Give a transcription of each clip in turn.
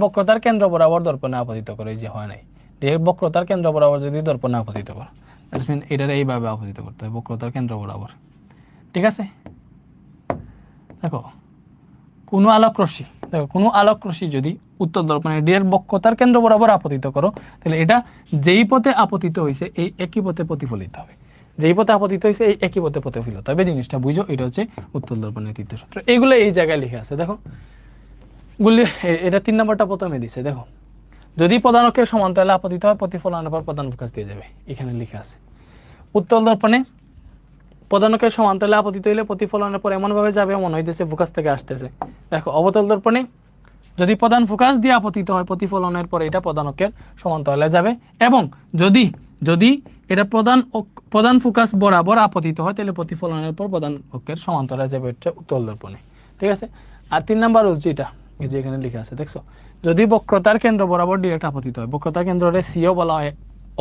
বক্রতার কেন্দ্র বরাবর দর্পণে আপতিত করে, যে হয় নাই ডিরেক্ট বক্রতার কেন্দ্র বরাবর যদি দর্পণে আপতিত করো, দ্যাটস মিন এটার এইভাবে আপতিত করতে হয় বক্রতার কেন্দ্র বরাবর। ঠিক আছে, দেখো কোনো আলোক রশ্মি যদি উত্তল দর্পণে ডিরেক্ট বক্রতার কেন্দ্র বরাবর আপতিত করো, তাহলে এটা যেই পথে আপতিত হয়েছে এই একই পথে প্রতিফলিত হবে, যেই পথে আপতিত হয়েছে এই একই পথে প্রতিফলিত হবে। জিনিসটা বুঝো, এটা হচ্ছে উত্তল দর্পণের তৃতীয় সূত্র। এইগুলো এই জায়গায় লিখে আছে, দেখো গুলি, এটা 3 নম্বরটা প্রথমে দিছে। দেখো, যদি প্রধান অক্ষের সমান্তরালে আপতিত হয় প্রতিফলনের পর প্রধান ফোকাস দিয়ে যাবে, এখানে লিখে আছে। উত্তল দর্পণে প্রধান অক্ষের সমান্তরালে আপতিত হইলে প্রতিফলনের পর এমন ভাবে যাবে মনে হইতেছে ফোকাস থেকে আসতেছে। দেখো, অবতল দর্পণে যদি প্রধান ফোকাস দিয়ে আপতিত হয় প্রতিফলনের পর এটা প্রধান অক্ষের সমান্তরালে যাবে, এবং যদি এটা প্রধান ফোকাস বরাবর আপতিত হয় তাহলে প্রতিফলনের পর প্রধান অক্ষের সমান্তরালে যাবে, এটা উত্তল দর্পণে। ঠিক আছে, আর 3 নাম্বার হচ্ছে এটা, এই যে এখানে লেখা আছে, দেখছো, যদি বক্রতার কেন্দ্র বরাবর ডিরেক্ট আপতিত হয়, বক্রতার কেন্দ্রে সিও বলা হয়,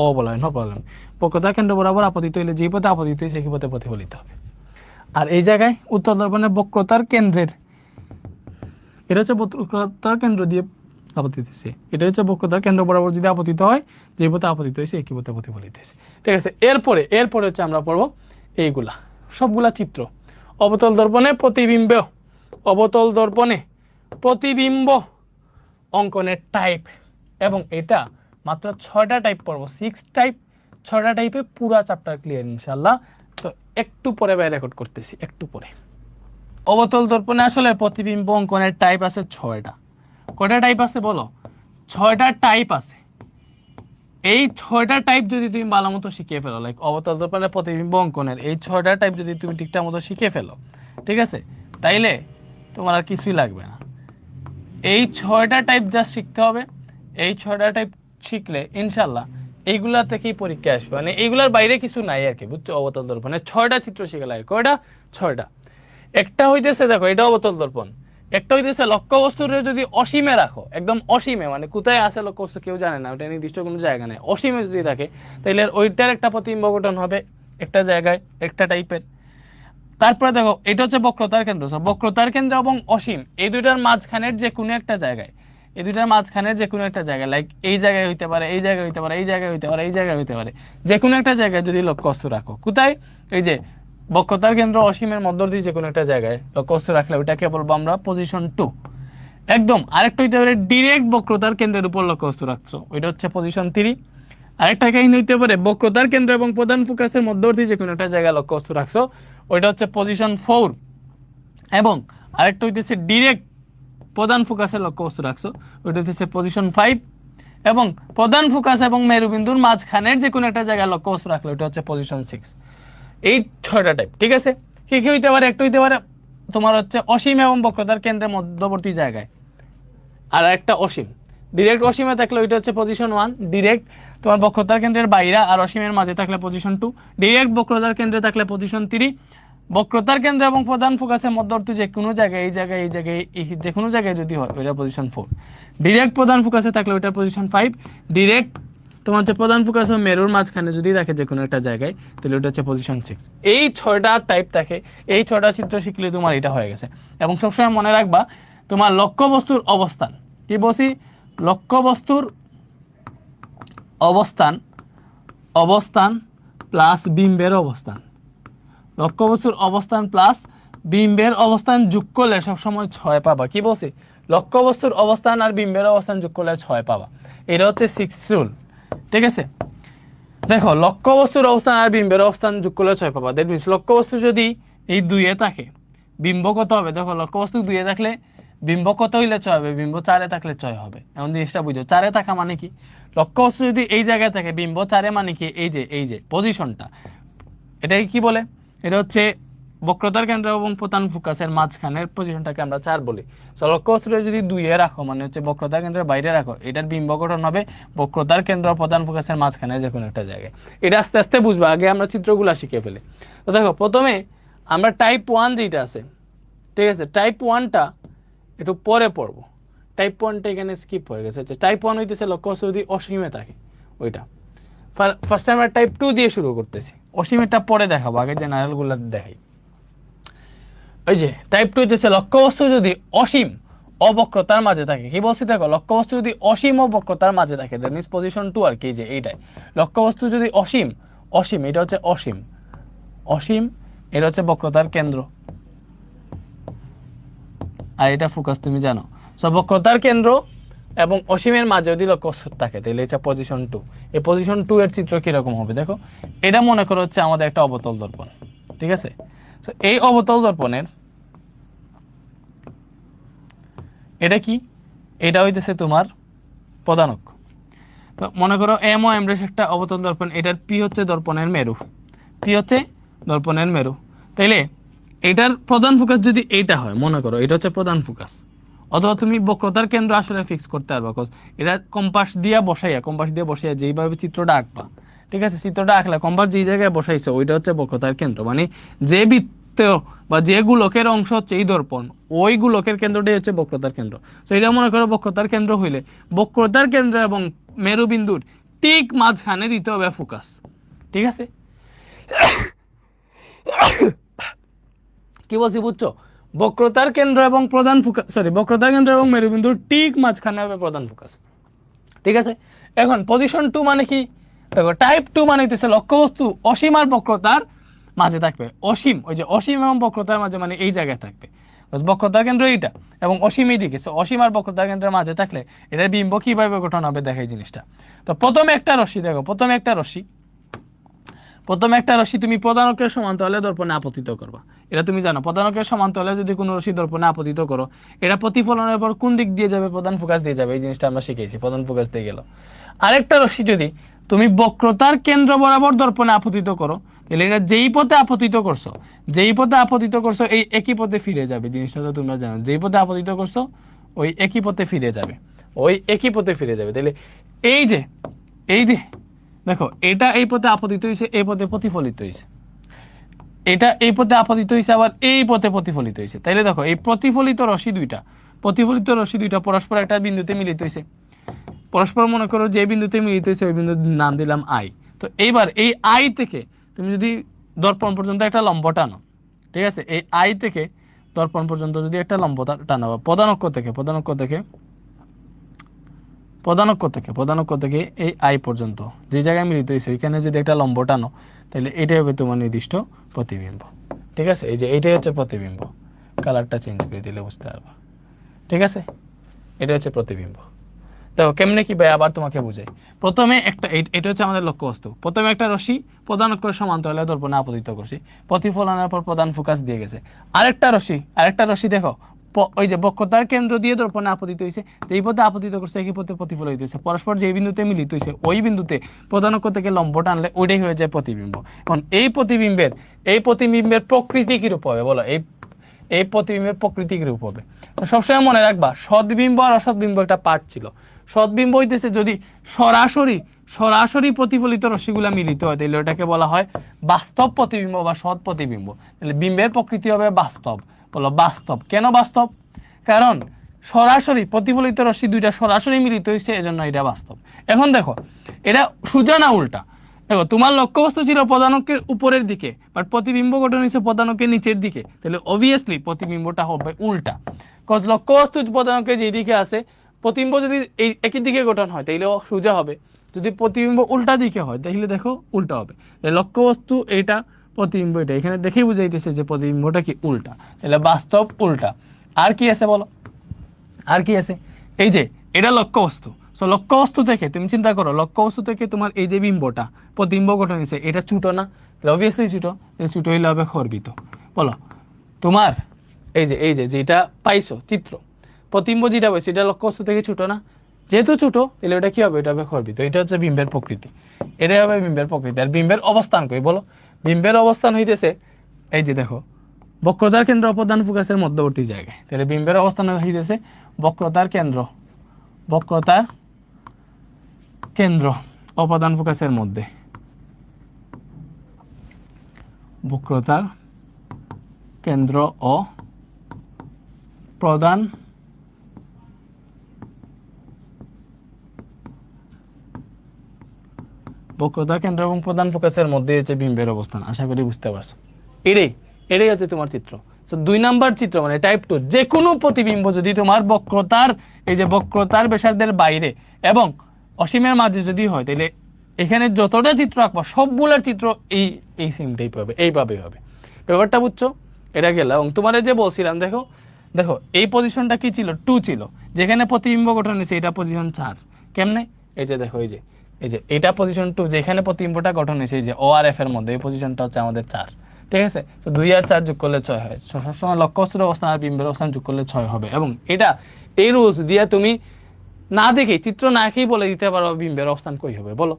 ও বলা হয়, নো প্রবলেম। বক্রতার কেন্দ্র বরাবর আপতিত হইলে যে পথে আপতিত হয়েছে সেই পথে প্রতিফলিত হবে। আর এই জায়গায় উত্তল দর্পণের বক্রতার কেন্দ্রের, এটা হচ্ছে বক্রতার কেন্দ্র দিয়ে আপতিত হয়েছে, এটা হচ্ছে বক্রতার কেন্দ্র বরাবর যদি আপতিত হয় যে পথে আপতিত হয়েছে একই পথে প্রতিফলিত হয়েছে। ঠিক আছে, এরপরে হচ্ছে আমরা পড়বো এইগুলা সবগুলা চিত্র। অবতল দর্পণে প্রতিবিম্ব অঙ্কনের টাইপ, এবং এটা মাত্র 6টা টাইপ পড়বো, 6 টাইপ, 6টা টাইপে পুরা চ্যাপ্টার ক্লিয়ার ইনশাআল্লাহ। তো একটু পরে রেকর্ড করতেছি, একটু পরে। অবতল দর্পণে আসলে প্রতিবিম্ব অঙ্কনের টাইপ আছে 6টা। কয়টা টাইপ আছে বলো? 6টা টাইপ আছে। এই 6টা টাইপ যদি তুমি ভালো মতো শিখে ফেলো, লাইক অবতল দর্পণের প্রতিবিম্ব অঙ্কনের এই 6টা টাইপ যদি তুমি ঠিকঠাক মতো শিখে ফেলো, ঠিক আছে, তাইলে তোমার আর কিছুই লাগবে না। এই 6টা টাইপ জাস্ট শিখতে হবে। এই 6টা টাইপ শিখলে ইনশাল্লাহ এইগুলা থেকেই পরীক্ষা আসবে, মানে এইগুলার বাইরে কিছু নাই আর কি, বুঝছো? অবতল দর্পণে 6টা চিত্র শিখে লাগে। কয়টা? 6টা। একটা হইতেছে, দেখো, এটা অবতল দর্পণ। একটা হইতেছে লক্ষ্যবস্তুর যদি অসীমে রাখো, একদম অসীমে, মানে কোথায় আছে লক্ষ্যবস্তু কেউ জানে না, ওটা নির্দিষ্ট কোনো জায়গা নেই, অসীমে যদি থাকে তাহলে ওইটার একটা প্রতিবিম্ব গঠন হবে একটা জায়গায়, একটা টাইপের। তারপরে দেখো, এটা হচ্ছে বক্রতার কেন্দ্র। বক্রতার কেন্দ্র এবং অসীম এই দুইটার মাঝখানের যে কোনো একটা জায়গায়, এই দুইটার মাঝখানের যে কোনো একটা জায়গায়, লাইক এই জায়গায় হইতে পারে, এই জায়গায় হইতে পারে, এই জায়গায় হইতে পারে, এই জায়গায় হইতে পারে, যে কোনো একটা জায়গায় যদি লক্ষ্যবস্তু রাখো, কোথায়? এই যে বক্রতার কেন্দ্র অসীমের মধ্যবর্তী যে কোনো একটা জায়গায় লক্ষ্যবস্তু রাখলে ওইটাকে বলবো আমরা পজিশন 2। একদম আরেকটা হইতে পারে ডিরেক্ট বক্রতার কেন্দ্রের উপর লক্ষ্যবস্তু রাখছো, ওইটা হচ্ছে পজিশন 3। আরেকটা কাহিনী হইতে পারে বক্রতার কেন্দ্র এবং প্রধান ফোকাসের মধ্যবর্তী যে কোনো একটা জায়গায় লক্ষ্যবস্তু রাখছো, ওইটা হচ্ছে পজিশন 4। এবং আরেকটা হইতেছে ডিরেক্ট প্রধান ফোকাসের লক্ষ্যবস্তু রাখছো, ওইটা হচ্ছে পজিশন 5। এবং প্রধান ফোকাস এবং মেরুবিন্দুর মাঝখানের যে কোনো একটা জায়গায় লক্ষ্যবস্তু রাখলে ওইটা হচ্ছে পজিশন 6। এই 6টা টাইপ, ঠিক আছে। কি কি হইতে পারে? একটা হইতে পারে তোমার হচ্ছে অসীম এবং বক্রতার কেন্দ্রের মধ্যবর্তী জায়গায়, আর একটা অসীম। ডিরেক্ট অসীমে থাকলে ওইটা হচ্ছে পজিশন 1, ডিরেক্ট তোমার বক্রতার কেন্দ্রের বাইরে আর অসীমের মাঝে থাকলে পজিশন 2, ডিরেক্ট বক্রতার কেন্দ্রে থাকলে পজিশন 3, বক্রতার কেন্দ্র এবং প্রধান ফোকাসের মধ্যবর্তী যে কোনো জায়গায়, এই জায়গায়, এই জায়গায়, যে কোনো জায়গায় যদি হয় ওইটা পজিশন 4, ডিরেক্ট প্রধান ফোকাসে থাকলে ওইটা পজিশন 5, ডিরেক্ট তোমার হচ্ছে প্রধান ফোকাস ও মেরুর মাঝখানে যদি থাকে যে কোনো একটা জায়গায় তাহলে ওটা হচ্ছে পজিশন 6। এই 6টা টাইপ থাকে, এই 6টা চিত্র শিখলে তোমার এটা হয়ে গেছে। এবং সবসময় মনে রাখবা তোমার লক্ষ্যবস্তুর অবস্থান, কি বলছি? লক্ষ্যবস্তুর অবস্থান প্লাস বিম্বের অবস্থান, লক্ষ্যবস্তুর অবস্থান প্লাস বিম্বের অবস্থান যোগ করলে সবসময় 6 পাবা। কি বলছি? লক্ষ্যবস্তুর অবস্থান আর বিম্বের অবস্থান যোগ করলে 6 পাবা। এটা হচ্ছে 6 রুল, ঠিক আছে। দেখো, লক্ষ্যবস্তুর অবস্থান আর বিম্বের অবস্থান যোগ করলে 6 পাবা। দ্যাট মিনস লক্ষ্যবস্তু যদি এই 2-এ থাকে, বিম্ব কত হবে? দেখো, লক্ষ্যবস্তু 2-এ থাকলে বিম্ব কত হইলে 6 হবে? বিম্ব 4-এ থাকলে 6 হবে। এমন জিনিসটা বুঝো, 4-এ থাকা মানে কি? লক্ষ্যবস্তু যদি এই জায়গায় থাকে, বিম্ব 4-এ মানে কি? এই যে পজিশনটা, এটাকে কি বলে? এটা হচ্ছে বক্রতার কেন্দ্র এবং প্রধান ফোকাসের মাঝখানের পজিশনটাকে আমরা 4 বলি। লক্ষ্যবস্তুটা যদি 2-এ রাখো, মানে হচ্ছে বক্রতার কেন্দ্রের বাইরে রাখো, এটার বিম্ব গঠন হবে বক্রতার কেন্দ্র প্রধান ফোকাসের মাঝখানে যে কোনো একটা জায়গায়। এটা আস্তে আস্তে বুঝবো, আগে আমরা চিত্রগুলো শিখে ফেলি। তো দেখো, প্রথমে আমরা টাইপ 1 যেটা আছে, ঠিক আছে, টাইপ 1টা একটু পরে পড়বো। টাইপ 1টা এখানে স্কিপ হয়ে গেছে। টাইপ 1 হইতেছে লক্ষ্যবস্তু যদি অসীমে থাকে, ওইটা। ফার্স্ট টাইম আমরা টাইপ 2 দিয়ে শুরু করতেছি, অসীমেরটা পরে দেখাবো, আগে জেনারেলগুলো দেখাই। ওই যে টাইপ 2 হইতেছে লক্ষ্যবস্তু যদি অবক্রতার মাঝে থাকে। কি বলছি দেখো, লক্ষ্যবস্তু যদি অসীম অবক্রতার মাঝে থাকে, দ্যাট মিনস পজিশন 2 আর কি, যে এইটাই লক্ষ্যবস্তু যদি অসীম, অসীম এটা হচ্ছে অসীম, অসীম এটা হচ্ছে বক্রতার কেন্দ্র, আর এটা ফোকাস তুমি জানো। সো বক্রতার কেন্দ্র এবং অসীমের মাঝে যদি লক্ষ্যবস্তু থাকে তাহলে এটা পজিশন 2। এই পজিশন 2 এর চিত্র কিরকম হবে দেখো, এটা মনে করো হচ্ছে আমাদের একটা অবতল দর্পণ, ঠিক আছে। সো এই অবতল দর্পণের এটা কি, এটা হইতেছে তোমার প্রধান অক্ষ। তো মনে করো এম ও এম রেশ একটা অবতল দর্পণ, এটার পি হচ্ছে দর্পণের মেরু, পি হচ্ছে দর্পণের মেরু। তাইলে এটার প্রধান ফোকাস যদি এইটা হয়, মনে করো এটা হচ্ছে প্রধান ফোকাস, অথবা তুমি বক্রতার কেন্দ্র আসলে ফিক্স করতে পারবা, বিকজ এটা কম্পাস দিয়ে বসাইয়া যেইভাবে চিত্রটা আঁকবা, ঠিক আছে, চিত্রটা আঁকলে কম্পাস যেই জায়গায় বসাইছে ওইটা হচ্ছে বক্রতার কেন্দ্র, মানে যে বৃত্ত বা যে গোলকের অংশ হচ্ছে এই দর্পণ, ওই গোলকের কেন্দ্রটাই হচ্ছে বক্রতার কেন্দ্র। তো এটা মনে করো বক্রতার কেন্দ্র হইলে বক্রতার কেন্দ্র এবং মেরুবিন্দুর ঠিক মাঝখানে দিতে হবে ফোকাস, ঠিক আছে। কি বলছি বুঝছো, বক্রতার কেন্দ্র এবং প্রধান ফোকাস, বক্রতার কেন্দ্র এবং মেরুবিন্দুর ঠিক মাঝখানে হবে প্রধান ফোকাস, ঠিক আছে। এখন পজিশন 2 মানে কি দেখো, টাইপ 2 মানে হইতেছে লক্ষ্যবস্তু অসীম আর বক্রতার মাঝে থাকবে, অসীম, ওই যে অসীম এবং বক্রতার মাঝে মানে এই জায়গায় থাকবে, বক্রতার কেন্দ্র এইটা এবং অসীম এই দিকে, অসীম আর বক্রতার কেন্দ্রের মাঝে থাকলে এটার বিম্ব কিভাবে গঠন হবে দেখে এই জিনিসটা। তো প্রথমে একটা রশ্মি দেখো, প্রথমে একটা রশ্মি তুমি প্রধানকের সমান্তরালে দর্পণে আপতিত করবা, এটা তুমি জানো। প্রধানকের সমান্তরালে যদি কোনো রশ্মি দর্পণে আপতিত করো, এটা প্রতিফলনের পর কোন দিক দিয়ে যাবে, প্রধান ফোকাস দিয়ে যাবে, এই জিনিসটা আমরা শিখেছি, প্রধান ফোকাস দিয়ে গেল। আরেকটা রশ্মি যদি তুমি বক্রতার কেন্দ্র বরাবর দর্পণে আপতিত করো, তাহলে এটা যেই পথে আপতিত করছো এই একই পথে ফিরে যাবে, জিনিসটা তো তোমরা জানো, যেই পথে আপতিত করছো ওই একই পথে ফিরে যাবে, তাহলে এই যে দেখো, এটা এই পথে আপতিত হয়েছে, এই পথে প্রতিফলিত হয়েছে, এটা এই পথে আপতিত হয়েছে, আবার এই পথে প্রতিফলিত হয়েছে। তাইলে দেখো এই প্রতিফলিত রশ্মি দুইটা পরস্পর একটা বিন্দুতে মিলিত হয়েছে, পরস্পর মনে করো যে বিন্দুতে মিলিত হয়েছে ওই বিন্দুর নাম দিলাম আই। তো এইবার এই আই থেকে তুমি যদি দর্পণ পর্যন্ত একটা লম্ব টানো, ঠিক আছে, এই আই থেকে দর্পণ পর্যন্ত যদি একটা লম্ব টানো, প্রধান অক্ষ থেকে এই আই পর্যন্ত যে জায়গায় মিলিত হয়েছে ওইখানে যদি একটা লম্ব টানো, তাহলে এটাই হবে তোমার নির্দিষ্ট প্রতিবিম্ব, ঠিক আছে। এই যে এইটাই হচ্ছে প্রতিবিম্ব, কালারটা চেঞ্জ করে দিলে বুঝতে পারবা, ঠিক আছে। এটা হচ্ছে প্রতিবিম্ব। দেখো কেমনে কি ভাই, আবার তোমাকে বুঝাই। প্রথমে এটা হচ্ছে আমাদের লক্ষ্যবস্তু, প্রথমে একটা রশ্মি প্রধান অক্ষের সমান্তরালে দর্পণে আপতিত করছি, প্রতিফলনের পর প্রধান ফোকাস দিয়ে গেছে। আরেকটা রশ্মি দেখো, ওই যে বক্রতার কেন্দ্র দিয়ে দর্পণে আপতিত হয়েছে, যেই পথে আপতিত করছে একই পথে প্রতিফলিত হয়েছে, পরস্পর যে বিন্দুতে মিলিত হয়েছে ওই বিন্দুতে প্রধান অক্ষ থেকে লম্ব টানলে ওইটাই হয়ে যায় প্রতিবিম্ব। এখন এই প্রতিবিম্বের প্রকৃতি কিরূপ হবে বলো, এই প্রতিবিম্বের প্রকৃতি কিরূপ হবে। তো সবসময় মনে রাখবা, সদ্বিম্ব আর অসদ্বিম্ব একটা পার্ট ছিল। সদ্বিম্ব হইতেছে যদি সরাসরি প্রতিফলিত রশ্মিগুলা মিলিত হয়, তাহলে ওটাকে বলা হয় বাস্তব প্রতিবিম্ব বা সৎ প্রতিবিম্ব। তাহলে বিম্বের প্রকৃতি হবে বাস্তব। বলো বাস্তব, কেন বাস্তব? কারণ সরাসরি প্রতিফলিত রশ্মি দুইটা সরাসরি মিলিত হয়েছে, এজন্য এটা বাস্তব। এখন দেখো এটা সোজা না উল্টা, দেখো তোমার লক্ষ্যবস্তু ছিল প্রধান অক্ষের উপরের দিকে, বাট প্রতিবিম্ব গঠন হয়েছে প্রধান অক্ষের নিচের দিকে, তাহলে অবভিয়াসলি প্রতিবিম্বটা হবে উল্টা। কজ লক্ষ্যবস্তু প্রধান অক্ষের যেদিকে আছে, প্রতিবিম্ব যদি এই একই দিকে গঠন হয় তাহলে সোজা হবে, যদি প্রতিবিম্ব উল্টা দিকে হয় তাহলে দেখো উল্টা হবে। লক্ষ্যবস্তু এটা, প্রতিবিম্ব এটা, এখানে দেখেই বুঝাইতেছে যে প্রতিবিম্বটা কি উল্টা, তাহলে বাস্তব উল্টা। আর কি আছে বলো, আর কি আছে? এই যে এটা লক্ষ্যবস্তু, সো লক্ষ্যবস্তু থেকে তুমি চিন্তা করো, লক্ষ্যবস্তু থেকে তোমার এই যে বিম্বটা প্রতিবিম্ব গঠন হয়েছে, এটা ছোটো না? অবভিয়াসলি ছোটো হইলে হবে খর্বিত। বলো তোমার এই যে যেটা পাইছো চিত্র, প্রতিবিম্ব যেটা পাইছো এটা লক্ষ্যবস্তু থেকে ছোটো না? যেহেতু ছোটো তাহলে এটা কি হবে, এটা হবে খর্বিত। এটা হচ্ছে বিম্বের প্রকৃতি, এটাই হবে বিম্বের প্রকৃতি। আর বিম্বের অবস্থান কই বলো? বিম্বের অবস্থান হইতেছে এই যে দেখো, বক্রতার কেন্দ্র প্রধান ফোকাসের মধ্যবর্তী জায়গায়, তাহলে বিম্বের অবস্থান হইতেছে বক্রতার কেন্দ্র অপ্রধান ফোকাসের মধ্যে, বক্রতার কেন্দ্র ও প্রধান বক্রতার কেন্দ্র এবং প্রধান ফোকাসের মধ্যে হচ্ছে বিম্বের অবস্থান। আশা করি বুঝতে পারছো। এটাই হচ্ছে তোমার চিত্র। সো 2 নাম্বার চিত্র মানে টাইপ 2 যে কোনো প্রতিবিম্ব যদি তোমার বক্রতার এই যে বক্রতার ব্যাসার্ধের বাইরে এবং অসীমের মাঝে যদি হয় তাহলে এখানে যতটা চিত্র আঁকবা সবগুলোর চিত্র এই সেম টাইপ হবে, এইভাবেই হবে। ব্যাপারটা বুঝছো? এটা গেল। এবং তোমার যে বলছিলাম দেখো দেখো এই পজিশনটা কি ছিল 2 ছিল, যেখানে প্রতিবিম্ব গঠন হয়েছে এটা পজিশন 4। কেমনে? এই যে দেখো এই যে এটা পজিশন 2, যেখানে প্রতিবিম্বটা গঠন হয়েছে এই যে ও আর এফ এর মধ্যে এই পজিশনটা হচ্ছে আমাদের 4। ঠিক আছে? তো 2 আর 4 যোগ করলে 6 হয়। সবসময় লক্ষ্যবস্তুর অবস্থান আর বিম্বের অবস্থান যোগ করলে 6 হবে। এবং এটা এই রুলস দিয়ে তুমি না দেখে চিত্র না এঁকেই বলে দিতে পারো বিম্বের অবস্থান কই হবে। বলো,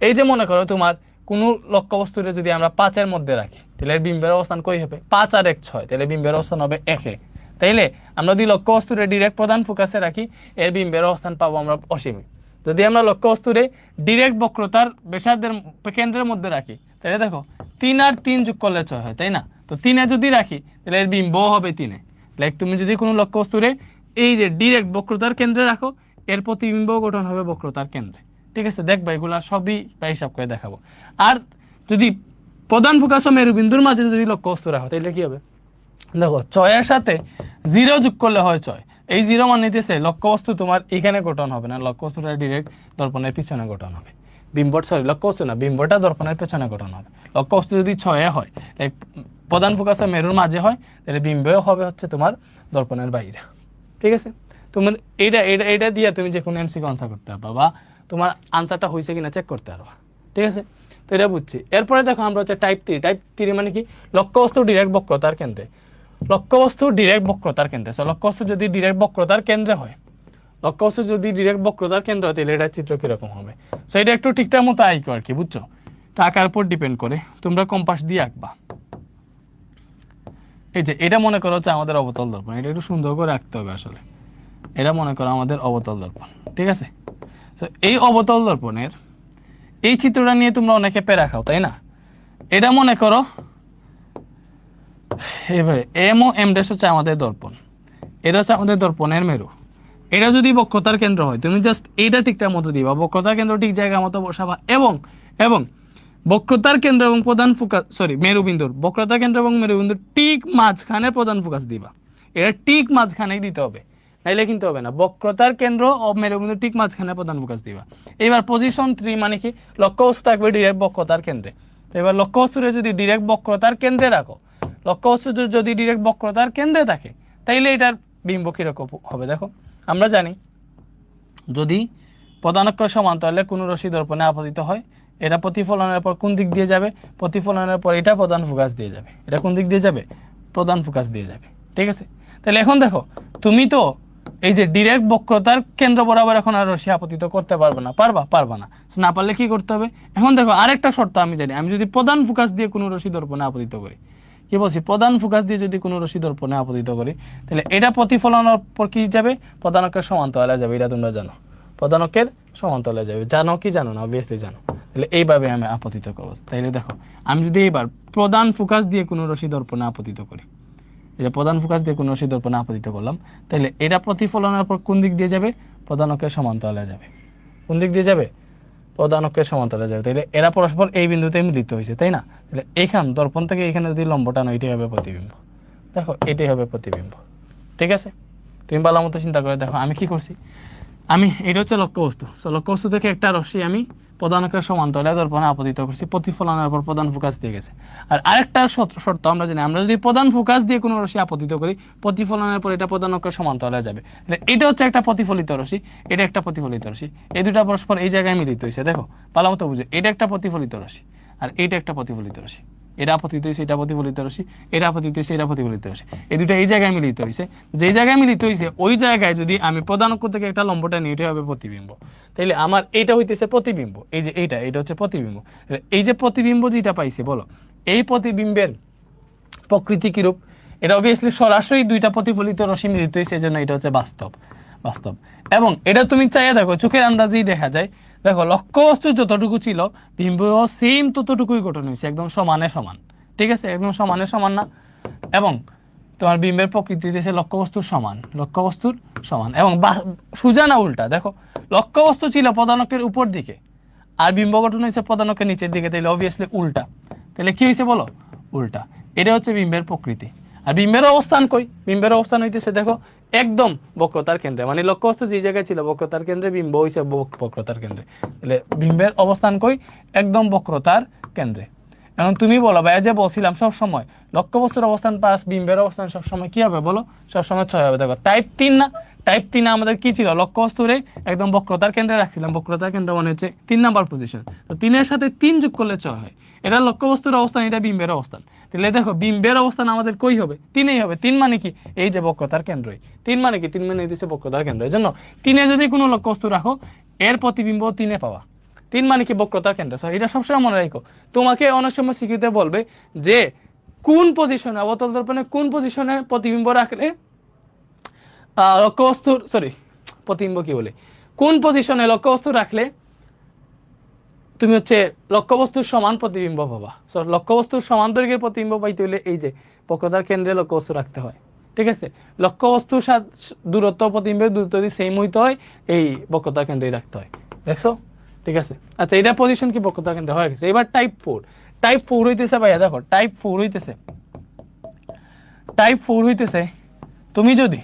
এই যে মনে করো তোমার কোনো লক্ষ্যবস্তুরে যদি আমরা 5 এর মধ্যে রাখি তাহলে এর বিম্বের অবস্থান কই হবে? 5 আর 1 6, তাহলে বিম্বের অবস্থান হবে 1 এ। তাইলে আমরা যদি লক্ষ্যবস্তুরে ডিরেক্ট প্রধান ফোকাসে রাখি এর বিম্বের অবস্থান পাবো আমরা অসীমে। যদি আমরা লক্ষ্যবস্তুরে ডিরেক্ট বক্রতার ব্যাসার্ধের কেন্দ্রের মধ্যে রাখি তাহলে দেখো 3 আর 3 যোগ করলে 6 হয়, তাই না? তো 3 এ যদি রাখি তাহলে এর বিম্ব হবে 3 এ। লাইক তুমি যদি কোনো লক্ষ্যবস্তুরে এই যে ডিরেক্ট বক্রতার কেন্দ্রে রাখো এর প্রতিবিম্ব গঠন হবে বক্রতার কেন্দ্রে। ঠিক আছে? দেখবা এগুলা সবই প্রায় হিসাব করে দেখাবো। আর যদি প্রধান ফোকাস ও মেরুবিন্দুর মাঝে যদি লক্ষ্যবস্তু রাখো তাহলে কি হবে? দেখো 6 এর সাথে 0 যোগ করলে হয় 6। এই 0 মান নিতেছে লক্ষ্যবস্তু তোমার এখানে গঠন হবে না, লক্ষ্যবস্তুটা ডিরেক্ট দর্পণের পিছনে গঠন হবে। লক্ষ্যবস্তু না, বিম্বটা দর্পণের পেছনে গঠন হবে। লক্ষ্যবস্তু যদি 6 এ হয় লাইক প্রধান ফোকাস ও মেরুর মাঝে হয় তাহলে বিম্বও হবে হচ্ছে তোমার দর্পণের বাইরে। ঠিক আছে? তোমার এইটা দিয়ে তুমি যে কোনো এমসিকিউ আনসার করতে পারবা বা তোমার আনসারটা হয়েছে কিনা চেক করতে পারবা। ঠিক আছে? তো এটা বুঝছি। এরপরে দেখো আমরা হচ্ছে টাইপ 3। টাইপ 3 মানে কি? লক্ষ্যবস্তু ডিরেক্ট বক্রতার কেন্দ্রে। লক্ষ্যবস্তু ডিরেক্ট বক্রতার কেন্দ্রে। লক্ষ্যবস্তু যদি ডিরেক্ট বক্রতার কেন্দ্রে হয়, লক্ষ্যবস্তু যদি ডিরেক্ট বক্রতার কেন্দ্র হয় তাহলে এটা চিত্র কিরকম হবে? সো এটা একটু ঠিকঠাক মতো আঁকো আর কি, বুঝছো? আঁকার উপর ডিপেন্ড করে তোমরা কম্পাস দিয়ে আঁকবা। এই যে এটা মনে করো হচ্ছে আমাদের অবতল দর্পণ, এটা একটু সুন্দর করে আঁকতে হবে আসলে। এটা মনে করো আমাদের অবতল দর্পণ। ঠিক আছে? তো এই অবতল দর্পণের এই চিত্রটা নিয়ে তোমরা অনেকে প্যারা খাও, তাই না? এটা মনে করো এইভাবে এম ও এম ড্যাশ হচ্ছে আমাদের দর্পণ, এটা হচ্ছে আমাদের দর্পণের মেরু। এটা যদি বক্রতার কেন্দ্র হয় তুমি জাস্ট এইটা ঠিকঠাক মতো দিবা, বক্রতার কেন্দ্র ঠিক জায়গা মতো বসাবা এবং বক্রতার কেন্দ্র এবং প্রধান ফোকাস মেরুবিন্দুর বক্রতার কেন্দ্র এবং মেরুবিন্দুর ঠিক মাঝখানে প্রধান ফোকাস দিবা। এটা ঠিক মাঝখানেই দিতে হবে, নাইলে কিন্তু হবে না। বক্রতার কেন্দ্র ও মেরুবিন্দুর ঠিক মাঝখানে প্রধান ফোকাস দিবা। এবার পজিশন 3 মানে কি? লক্ষ্যবস্তু থাকবে ডিরেক্ট বক্রতার কেন্দ্রে। তো এবার লক্ষ্যবস্তুরে যদি ডিরেক্ট বক্রতার কেন্দ্রে রাখো, লক্ষ্যবস্তু যদি ডিরেক্ট বক্রতার কেন্দ্রে থাকে তাইলে এটার বিম্ব কিরকম হবে? দেখো আমরা জানি যদি প্রধানক্ষ সমান্তরালে কোনো রশ্মি দর্পণে আপতিত হয় এটা প্রতিফলনের পর কোন দিক দিয়ে যাবে? প্রতিফলনের পর এটা প্রধান ফোকাস দিয়ে যাবে। এটা কোন দিক দিয়ে যাবে? প্রধান ফোকাস দিয়ে যাবে। ঠিক আছে? তাহলে এখন দেখো তুমি তো এই যে ডিরেক্ট বক্রতার কেন্দ্র বরাবর এখন আর রশ্মি আপতিত করতে পারবে না। পারবা না। না পারলে কি করতে হবে? এখন দেখো আরেকটা শর্ত আমি জানি, আমি যদি প্রধান ফোকাস দিয়ে কোনো রশ্মি দর্পণে আপতিত করি, কি বলছি? প্রধান ফোকাস দিয়ে যদি কোনো রশ্মি দর্পণে আপতিত করি তাহলে এটা প্রতিফলনের পর কি যাবে? প্রধানকের সমান্তরালে যাবে। এটা তোমরা জানো, প্রধানকের সমান্তরালে যাবে। জানো কি জানো না? অবভিয়াসলি জানো। তাহলে এইভাবে আমি আপতিত করবো। তাইলে দেখো আমি যদি এইবার প্রধান ফোকাস দিয়ে কোনো রশ্মি দর্পণে আপতিত করি, এটা প্রধান ফোকাস দিয়ে কোনো রশ্মি দর্পণে আপতিত করলাম, তাহলে এটা প্রতিফলনের পর কোন দিক দিয়ে যাবে? প্রধানকের সমান্তরালে যাবে। কোন দিক দিয়ে যাবে? প্রধানকের সমান্তরালে যাবে। তাহলে এরা পরস্পর এই বিন্দুতে মিলিত হয়েছে, তাই না? তাহলে এইখান দর্পণ থেকে এখানে যদি লম্বটা নয় এটাই হবে প্রতিবিম্ব। দেখো এটাই হবে প্রতিবিম্ব। ঠিক আছে? তুমি ভালো মতো চিন্তা করে দেখো আমি কি করছি। আমি এটা হচ্ছে লক্ষ্যবস্তু। লক্ষ্যবস্তু থেকে একটা রশ্মি আমি প্রধানকের সমান্তরালে দর্পণে আপতিত করছি, প্রতিফলনের পর প্রধান ফোকাস দিয়ে গেছে। আর আরেকটা শর্ত আমরা জানি, আমরা যদি প্রধান ফোকাস দিয়ে কোনো রশ্মি আপতিত করি প্রতিফলনের পর এটা প্রধানকের সমান্তরালে যাবে। এটা হচ্ছে একটা প্রতিফলিত রশ্মি, এটা একটা প্রতিফলিত রশ্মি, এই দুটা পরস্পর এই জায়গায় মিলিত হয়েছে। দেখো ভালো মতো বুঝো, এটা একটা প্রতিফলিত রশ্মি আর এইটা একটা প্রতিফলিত রশ্মি। এটা আপতিত হয়েছে, এটা প্রতিফলিত রশ্মি, এটা আপতিত হয়েছে, এটা প্রতিফলিত রশ্মি। এই দুটো এই জায়গায় মিলিত হয়েছে। যে জায়গায় মিলিত হয়েছে ওই জায়গায় যদি আমি প্রধানক থেকে একটা লম্বটা নিই এটা হবে প্রতিবিম্ব। তাইলে আমার এইটা হইতেছে প্রতিবিম্ব। এই যে এটা হচ্ছে প্রতিবিম্ব। এই যে প্রতিবিম্ব যেটা পাইছে বলো, এই প্রতিবিম্বের প্রকৃতি কিরূপ? এটা অবভিয়াসলি সরাসরি দুইটা প্রতিফলিত রশ্মি মিলিত হয়েছে, এজন্য এটা হচ্ছে বাস্তব। এবং এটা তুমি চাইয়া দেখো চোখের আন্দাজেই দেখা যায়। দেখো লক্ষ্যবস্তু যতটুকু ছিল বিম্ব সেম ততটুকুই গঠন হয়েছে, একদম সমানে সমান। ঠিক আছে? একদম সমানে সমান না? এবং তোমার বিম্বের প্রকৃতি হচ্ছে লক্ষ্যবস্তুর সমান এবং সোজা না উল্টা। দেখো লক্ষ্যবস্তু ছিল প্রধানকের উপর দিকে আর বিম্ব গঠন হয়েছে প্রধানকের নিচের দিকে, তাহলে অবভিয়াসলি উল্টা। তাহলে কি হয়েছে বলো? উল্টা। এটা হচ্ছে বিম্বের প্রকৃতি। আর বিম্বের অবস্থান কই? বিম্বের অবস্থান হইতেছে দেখো একদম বক্রতার কেন্দ্রে, মানে লক্ষ্যবস্তু যে জায়গায় ছিল বক্রতার কেন্দ্রে, বিম্ব হইছে বক্রতার কেন্দ্রে। তাহলে বিম্বের অবস্থান কই? একদম বক্রতার কেন্দ্রে। এখন তুমি বলো ভাইয়া যে বলছিলাম সব সময় লক্ষ্যবস্তুর অবস্থান প্লাস বিম্বের অবস্থান সব সময় কি হবে বলো? সব সময় 6 হবে। দেখো টাইপ 3 না, টাইপ 3 আমাদের কি ছিল? লক্ষ্যবস্তুরে একদম বক্রতার কেন্দ্রে রাখছিলাম, বক্রতার কেন্দ্র মানে হচ্ছে 3 নাম্বার পজিশন। তো 3-এর সাথে 3 যোগ করলে 6 হয়। এটা লক্ষ্যবস্তুর অবস্থান, এটা বিম্বের অবস্থান। তাহলে দেখো বিম্বের অবস্থান আমাদের কই হবে? 3-এই হবে। 3 মানে কি? এই যে বক্রতার কেন্দ্রই। 3 মানে কি? 3 মানে হইতেছে বক্রতার কেন্দ্র। এই জন্য 3-এ যদি কোনো লক্ষ্যবস্তু রাখো এর প্রতিবিম্ব 3-এ পাওয়া। 3 মানে কি? বক্রতার কেন্দ্র। এটা সবসময় মনে রাখো। তোমাকে অনেক সময় শিখিতে বলবে যে কোন পজিশনে অবতল দর্পণে কোন পজিশনে প্রতিবিম্ব রাখলে লক্ষ্যবস্তুর প্রতিবিম্ব কি বলে, কোন পজিশনে লক্ষ্যবস্তু রাখলে তুমি হচ্ছে লক্ষ্যবস্তুর সমান প্রতিবিম্ব পাবা। লক্ষ্যবস্তুর সমান দৈর্ঘ্যের প্রতিবিম্ব পাইতে হলে এই যে বক্রতার কেন্দ্রে লক্ষ্যবস্তু রাখতে হয়। ঠিক আছে, লক্ষ্যবস্তুর সাথে দূরত্ব প্রতিবিম্বের দূরত্ব যদি সেম হইতে হয় এই বক্রতার কেন্দ্রেই রাখতে হয়। দেখছো? ঠিক আছে, আচ্ছা এটা পজিশন কি বক্রতার কেন্দ্রে হয়ে গেছে। এবার টাইপ 4। টাইপ 4 হইতেছে ভাইয়া দেখো টাইপ 4 হইতেছে তুমি যদি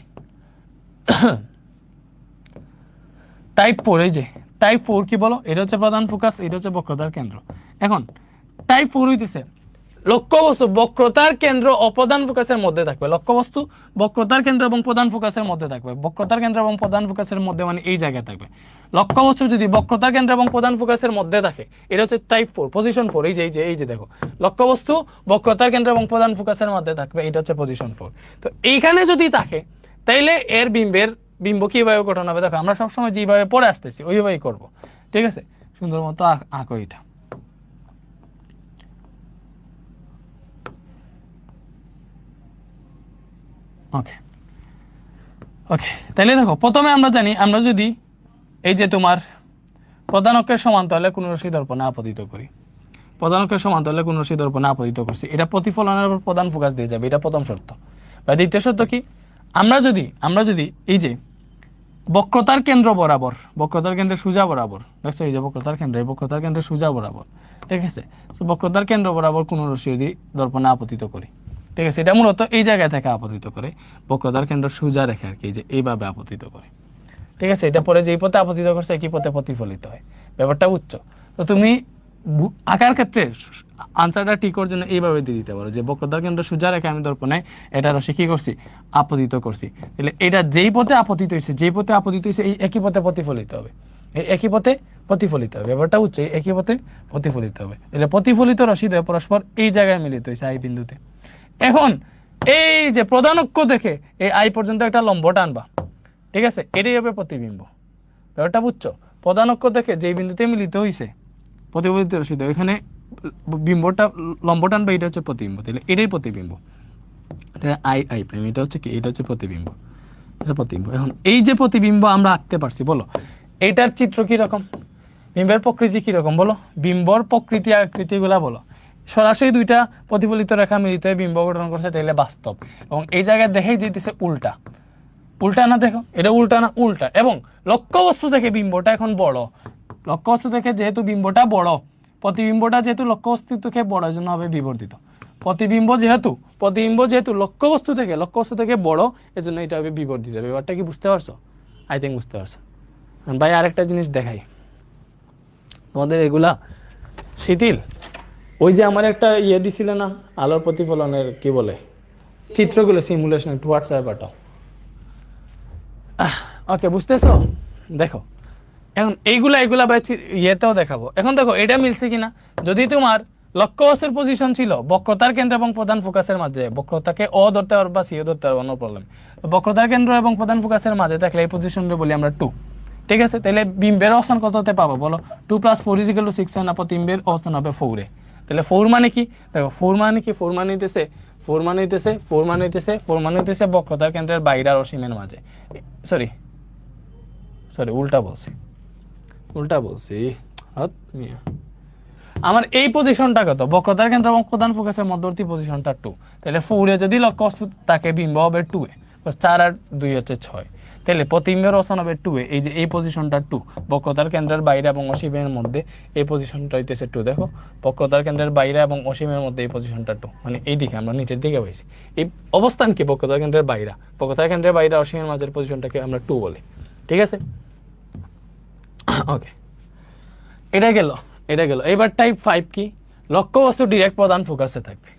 টাইপ 4, এই যে টাইপ 4 কি বলো? এটা হচ্ছে প্রধান ফোকাস, এটা হচ্ছে বক্রতার কেন্দ্র। এখন টাইপ 4 হইতেছে লক্ষ্যবস্তু বক্রতার কেন্দ্র ও প্রধান ফোকাসের মধ্যে থাকবে। লক্ষ্যবস্তু বক্রতার কেন্দ্র এবং প্রধান ফোকাসের মধ্যে থাকবে। বক্রতার কেন্দ্র এবং প্রধান ফোকাসের মধ্যে মানে এই জায়গায় থাকবে। লক্ষ্যবস্তু যদি বক্রতার কেন্দ্র এবং প্রধান ফোকাসের মধ্যে থাকে এটা হচ্ছে টাইপ 4, পজিশন 4। এই যে দেখো লক্ষ্যবস্তু বক্রতার কেন্দ্র এবং প্রধান ফোকাসের মধ্যে থাকবে, এটা হচ্ছে পজিশন 4। তো এইখানে যদি থাকে তাইলে এর বিম্ব কিভাবে গঠন হবে? দেখো আমরা সবসময় যেভাবে পড়ে আসতেছি ওইভাবেই করব। ঠিক আছে, সুন্দর মতো আঁকো এটা। ওকে ওকে, তাহলে দেখো প্রথমে আমরা জানি আমরা যদি এই যে তোমার প্রধান অক্ষের সমান্তরালে কোন রশ্মি দর্পণে আপতিত করি, প্রধান অক্ষের সমান্তরালে কোন রশ্মি দর্পণে আপতিত করছি, এটা প্রতিফলনের উপর প্রধান ফোকাস দিয়ে যাবে। এটা প্রথম শর্ত। বা দ্বিতীয় শর্ত কি? আমরা যদি এই যে বক্রতার কেন্দ্র বরাবর, বক্রতার কেন্দ্রের সোজা বরাবর, দেখছো এই যে বক্রতার কেন্দ্রের সোজা বরাবর, ঠিক আছে, তো বক্রতার কেন্দ্র বরাবর কোন রশ্মি যদি দর্পণে আপতিত করি, ঠিক আছে, এটা মূলত এই জায়গায় থেকে আপতিত করে, বক্রতার কেন্দ্র সোজা রেখে আর কি, যে এইভাবে আপতিত করে। ঠিক আছে, এটা পরে যেই পথে আপতিত করছে একই পথে প্রতিফলিত হয়। ব্যাপারটা উচ্চ। তো তুমি আঁকার ক্ষেত্রে আনসারটা ঠিক করার জন্য এইভাবে দিয়ে দিতে পারো যে বক্রতার কেন্দ্র সোজা রেখে আমি দর্পণে এটা রশ্মি কি করছি? আপতিত করছি। তাহলে এটা যেই পথে আপতিত হয়েছে এই একই পথে প্রতিফলিত হবে, এই একই পথে প্রতিফলিত হবে। ব্যাপারটা উচ্চ, একই পথে প্রতিফলিত হবে। তাহলে প্রতিফলিত রশ্মিদ্বয় পরস্পর এই জায়গায় মিলিত হয়েছে আই বিন্দুতে। এখন এই যে প্রধান অক্ষ থেকে এই আই পর্যন্ত একটা লম্ব টানবা, ঠিক আছে, এটাই হবে প্রতিবিম্ব। ব্যাপারটা বুঝছো? প্রধান অক্ষ থেকে যেই বিন্দুতে মিলিত হয়েছে প্রতিফলিত রশ্মি, এখানে বিম্বটা লম্ব টানবে, এটা হচ্ছে প্রতিবিম্ব। তাহলে এটাই প্রতিবিম্ব, এটা আই প্রাইম, এটা হচ্ছে কি? এটা হচ্ছে প্রতিবিম্ব, এটা প্রতিবিম্ব। এখন এই যে প্রতিবিম্ব আমরা আঁকতে পারছি, বলো এইটার চিত্র কি রকম? বিম্বের প্রকৃতি কি রকম বলো? বিম্বর প্রকৃতি আকৃতিগুলা বলো। সরাসরি দুইটা প্রতিফলিত রেখা মিলিত হয়ে বিম্ব গঠন করছে, তাহলে বাস্তব। এবং এই জায়গায় দেখেই যেতেছে উল্টা, উল্টা না, দেখো এটা উল্টা না, উল্টা। এবং লক্ষ্যবস্তু থেকে বিম্বটা এখন বড়, লক্ষ্যবস্তু থেকে যেহেতু বিম্বটা বড়, প্রতিবিম্বটা যেহেতু লক্ষ্যবস্তু থেকে বড়, জন্য হবে বিবর্ধিত। প্রতিবিম্ব যেহেতু লক্ষ্যবস্তু থেকে বড়, এজন্য এটা হবে বিবর্ধিত। ব্যাপারটা কি বুঝতে পারছো? আই থিঙ্ক বুঝতে পারছো। ভাই আরেকটা জিনিস দেখাই তোমাদের, এগুলা শিথিল। ওই যে আমার একটা দিছিল না আলোর প্রতিফলনের কি বলে চিত্রগুলো, সিমুলেশন, একটু হোয়াটসঅ্যাপে পাঠাও। ওকে, বুঝতেছো? দেখো এখন এইগুলা ভাই ইয়েতেও দেখাবো। এখন দেখো এটা মিলছে কিনা। যদি তোমার লক্ষ্যবস্তুর পজিশন ছিল বক্রতার কেন্দ্র এবং প্রধান ফোকাসের মাঝে, বক্রতাকে অ ধরতে পারো বা সিও ধরতে পারবো, নো প্রবলেম। বক্রতার কেন্দ্র এবং প্রধান ফোকাসের মাঝে থাকলে এই পজিশনটা বলি আমরা 2। ঠিক আছে, তাহলে বিম্বের অবস্থান কত হতে পাবো বলো? 2 + 4 = 6 হয় না? প্রতিবিম্বের অবস্থান হবে 4-এ। তাহলে 4 মানে কি? দেখো 4 মানে কি? 4 মানে হইতেছে বক্রতার কেন্দ্রের বাইরে আর অসীমের মাঝে। সরি উল্টা বলছি। আমার এই পজিশনটা কত? বক্রতার কেন্দ্র এবং প্রধান ফোকাসের মধ্যবর্তী পজিশনটা 2। তাহলে 4-এ যদি লক্ষ্যবস্তু তাকে বিম্ব হবে 2-এ, 4 আর 2 হচ্ছে 6। তাহলে প্রতিবিম্বের অবস্থান হবে 2 এ, এই যে এই পজিশনটা 2, বক্রতার কেন্দ্রের বাইরে এবং অসীমের মধ্যে এই পজিশনটা হইতেছে 2। দেখো বক্রতার কেন্দ্রের বাইরে এবং অসীমের মধ্যে এই পজিশনটা 2, মানে এই দিকে আমরা নিচের দিকে পাইছি। এই অবস্থান কি বক্রতার কেন্দ্রের বাইরে, বক্রতার কেন্দ্রের বাইরে অসীমের মাঝের পজিশনটাকে আমরা 2 বলি, ঠিক আছে? ওকে, এটা গেল। এবার টাইপ 5 কি? লক্ষ্যবস্তু ডিরেক্ট প্রধান ফোকাসে থাকবে।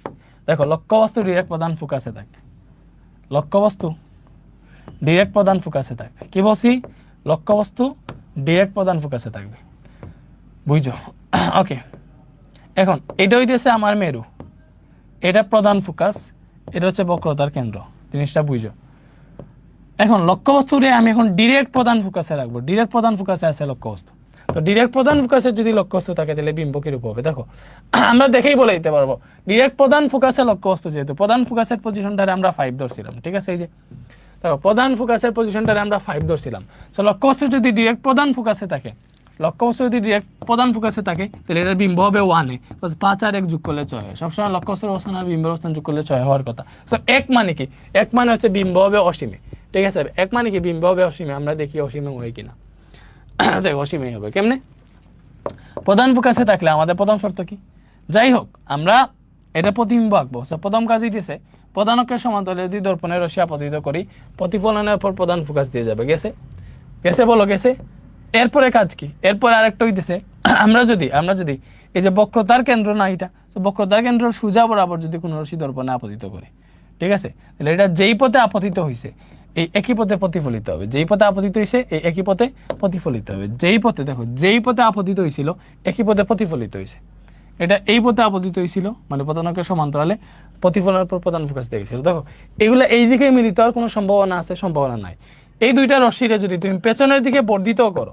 দেখো লক্ষ্যবস্তু ডিরেক্ট প্রধান ফোকাসে থাকবে, লক্ষ্যবস্তু ডিরেক্ট প্রধান ফোকাসে থাকবে। কি বলছি? লক্ষ্যবস্তু ডিরেক্ট প্রধান ফোকাসে থাকবে, বুঝছো? ওকে, এখন এটা হইতেছে আমার মেরু, এটা প্রধান ফোকাস, এটা হচ্ছে বক্রতার কেন্দ্র, জিনিসটা বুঝো। এখন লক্ষ্যবস্তুরে আমি এখন ডিরেক্ট প্রধান ফোকাসে রাখবো, ডিরেক্ট প্রধান ফোকাসে আছে লক্ষ্যবস্তু। তো ডিরেক্ট প্রধান ফোকাসে যদি লক্ষ্যবস্তু থাকে তাহলে বিম্ব কিরূপ হবে? দেখো আমরা দেখেই বলে দিতে পারবো, ডিরেক্ট প্রধান ফোকাসে লক্ষ্যবস্তু, যেহেতু প্রধান ফোকাসের পজিশনটারে আমরা 5 ধরছিলাম, ঠিক আছে? এই যে দেখো প্রধান ফোকাসের পজিশনটারে আমরা 5 ধরছিলাম। তো লক্ষ্যবস্তু যদি ডিরেক্ট প্রধান ফোকাসে থাকে, লক্ষ্যবস্তু যদি ডিরেক্ট প্রধান ফোকাসে থাকে তাহলে এটার বিম্ব হবে 1 এ, 5 আর 1 যোগ করলে 6 হয়। সবসময় লক্ষ্যবস্তুর অবস্থান আর বিম্বের অবস্থান যোগ করলে 6 হওয়ার কথা। সো 1 মানে কি? 1 মানে হচ্ছে বিম্ব হবে অসীমে, ঠিক আছে? 1 মানে কি? বিম্ব হবে অসীমে। আমরা দেখি অসীমে হয় কিনা। দেখো অসীমেই হবে। কেমনে? প্রধান ফোকাসে থাকলে আমাদের প্রথম শর্ত কি? যাই হোক আমরা এটা প্রতিবিম্ব আঁকবো। প্রথম কাজ হইতেছে প্রধান অক্ষের সমান্তরালে যদি দর্পণের রশ্মি আপতিত করি, প্রতিফলনের পর প্রধান ফোকাস দিয়ে যাবে। গেছে? বলো গেছে? এরপরে কাজ কি? এরপরে আরেকটা হইতেছে আমরা যদি এই যে বক্রতার কেন্দ্র না এটা, তো বক্রতার কেন্দ্র সোজা বরাবর যদি কোনো রশ্মি দর্পণে আপতিত করে, ঠিক আছে? তাহলে এটা যেই পথে আপতিত হয়েছে এই একই পথে প্রতিফলিত হবে। যেই পথে আপতিত হয়েছে এই একই পথে প্রতিফলিত হবে। যেই পথে দেখো যেই পথে আপতিত হয়েছিল একই পথে প্রতিফলিত হয়েছে। এটা এই পথে আপতিত হয়েছিল মানে প্রধান অক্ষের সমান্তরালে, প্রতিফলনের পর প্রধান ফোকাস দেখেছিল। দেখো এগুলো এই দিকে মিলিত হওয়ার কোনো সম্ভাবনা আছে? সম্ভাবনা নাই। এই দুইটা রশ্মিরে যদি তুমি পেছনের দিকে বর্ধিত করো,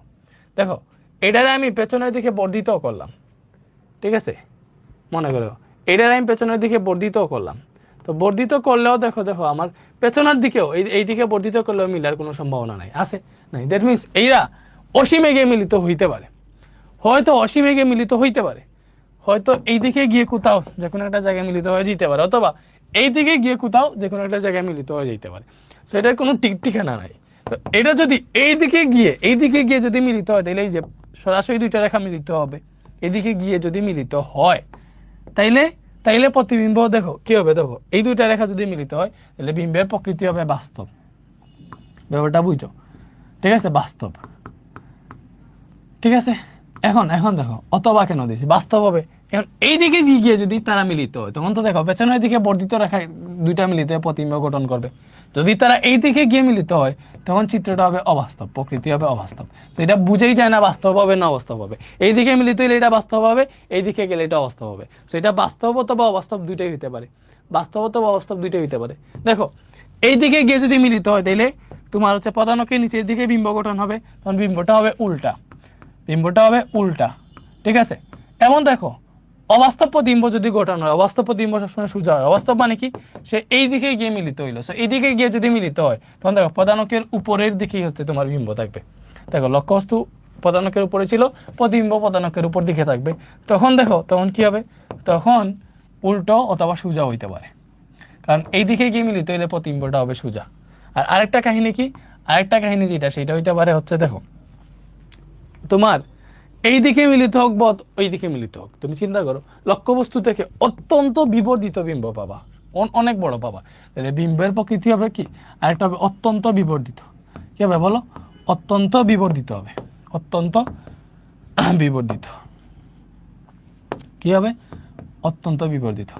দেখো এটারে আমি পেছনের দিকে বর্ধিত করলাম, ঠিক আছে? মনে করো এটারে আমি পেছনের দিকে বর্ধিত করলাম, তো বর্ধিত করলেও দেখো আমার পেছনের দিকেও এই দিকে বর্ধিত করলেও মিলার কোনো সম্ভাবনা নাই, আছে? নাই। দ্যাট মিনস এইরা অসীমে গিয়ে মিলিত হইতে পারে, হয়তো অসীমে গিয়ে মিলিত হইতে পারে, হয়তো এই দিকে গিয়ে কোথাও যে কোনো একটা জায়গায় মিলিত হয়ে যেতে পারে, অথবা এই দিকে গিয়ে কোথাও যে কোনো একটা জায়গায় মিলিত হয়ে যেতে পারে। সো এটার কোনো ঠিকানা নাই। তো এটা যদি এই দিকে গিয়ে যদি মিলিত হয় তাহলে এই যে সরাসরি দুইটা রেখা মিলিত হবে, এদিকে গিয়ে যদি মিলিত হয় তাইলে প্রতিবিম্ব দেখো কি হবে? দেখো এই দুইটা রেখা যদি মিলিত হয় তাহলে বিম্বের প্রকৃতি হবে বাস্তব। ব্যাপারটা বুঝছো? ঠিক আছে? বাস্তব, ঠিক আছে? এখন দেখো অথবা কেন দিয়েছি বাস্তব হবে। এখন এই দিকে গিয়ে যদি তারা মিলিত হয় তখন তো দেখো পেছনের দিকে বর্ধিত রেখা দুইটা মিলিত হয়ে প্রতিবিম্ব গঠন করবে। যদি তারা এই দিকে গিয়ে মিলিত হয় তখন চিত্রটা হবে অবাস্তব, প্রকৃতি হবে অবাস্তব। তো এটা বুঝেই যায় না বাস্তব হবে না অবাস্তব হবে। এই দিকে মিলিত হলে এটা বাস্তব হবে, এই দিকে গেলে এটা অবাস্তব হবে। তো এটা বাস্তব অথবা অবাস্তব দুইটাই হইতে পারে, বাস্তব অথবা অবাস্তব দুইটাই হইতে পারে। দেখো এই দিকে গিয়ে যদি মিলিত হয় তাহলে তোমার হচ্ছে প্রধান অক্ষের নিচের দিকে বিম্ব গঠন হবে, তখন বিম্বটা হবে উল্টা, ঠিক আছে? এমন দেখো অবাস্তব প্রতিবিম্ব যদি গঠন হয়, অবাস্তব প্রতিবিম্ব সবসময় সোজা হয়। অবাস্তব মানে কি? সে এই দিকে গিয়ে মিলিত হইলো। সো এই দিকে গিয়ে যদি মিলিত হয় তখন দেখো প্রধান অক্ষের উপরের দিকেই হচ্ছে তোমার বিম্ব থাকবে। দেখো লক্ষ্যবস্তু প্রধান অক্ষের উপরে ছিল, প্রতিবিম্ব প্রধান অক্ষের উপর দিকে থাকবে। তখন কি হবে? তখন উল্টো অথবা সোজা হইতে পারে, কারণ এই দিকে গিয়ে মিলিত হইলে প্রতিবিম্বটা হবে সোজা। আর আরেকটা কাহিনী কি? সেটা হইতে পারে হচ্ছে দেখো তোমার এই দিকে মিলিত হোক বা ওই দিকে মিলিত হোক, তুমি চিন্তা করো লক্ষ্যবস্তু থেকে অত্যন্ত বিবর্ধিত বিম্ব পাবা, অনেক বড় পাবা। তাহলে বিম্বের প্রকৃতি হবে কি? আরেকটা হবে অত্যন্ত বিবর্ধিত। কি হবে বলো? অত্যন্ত বিবর্ধিত হবে, অত্যন্ত বিবর্ধিত। কি হবে? অত্যন্ত বিবর্ধিত।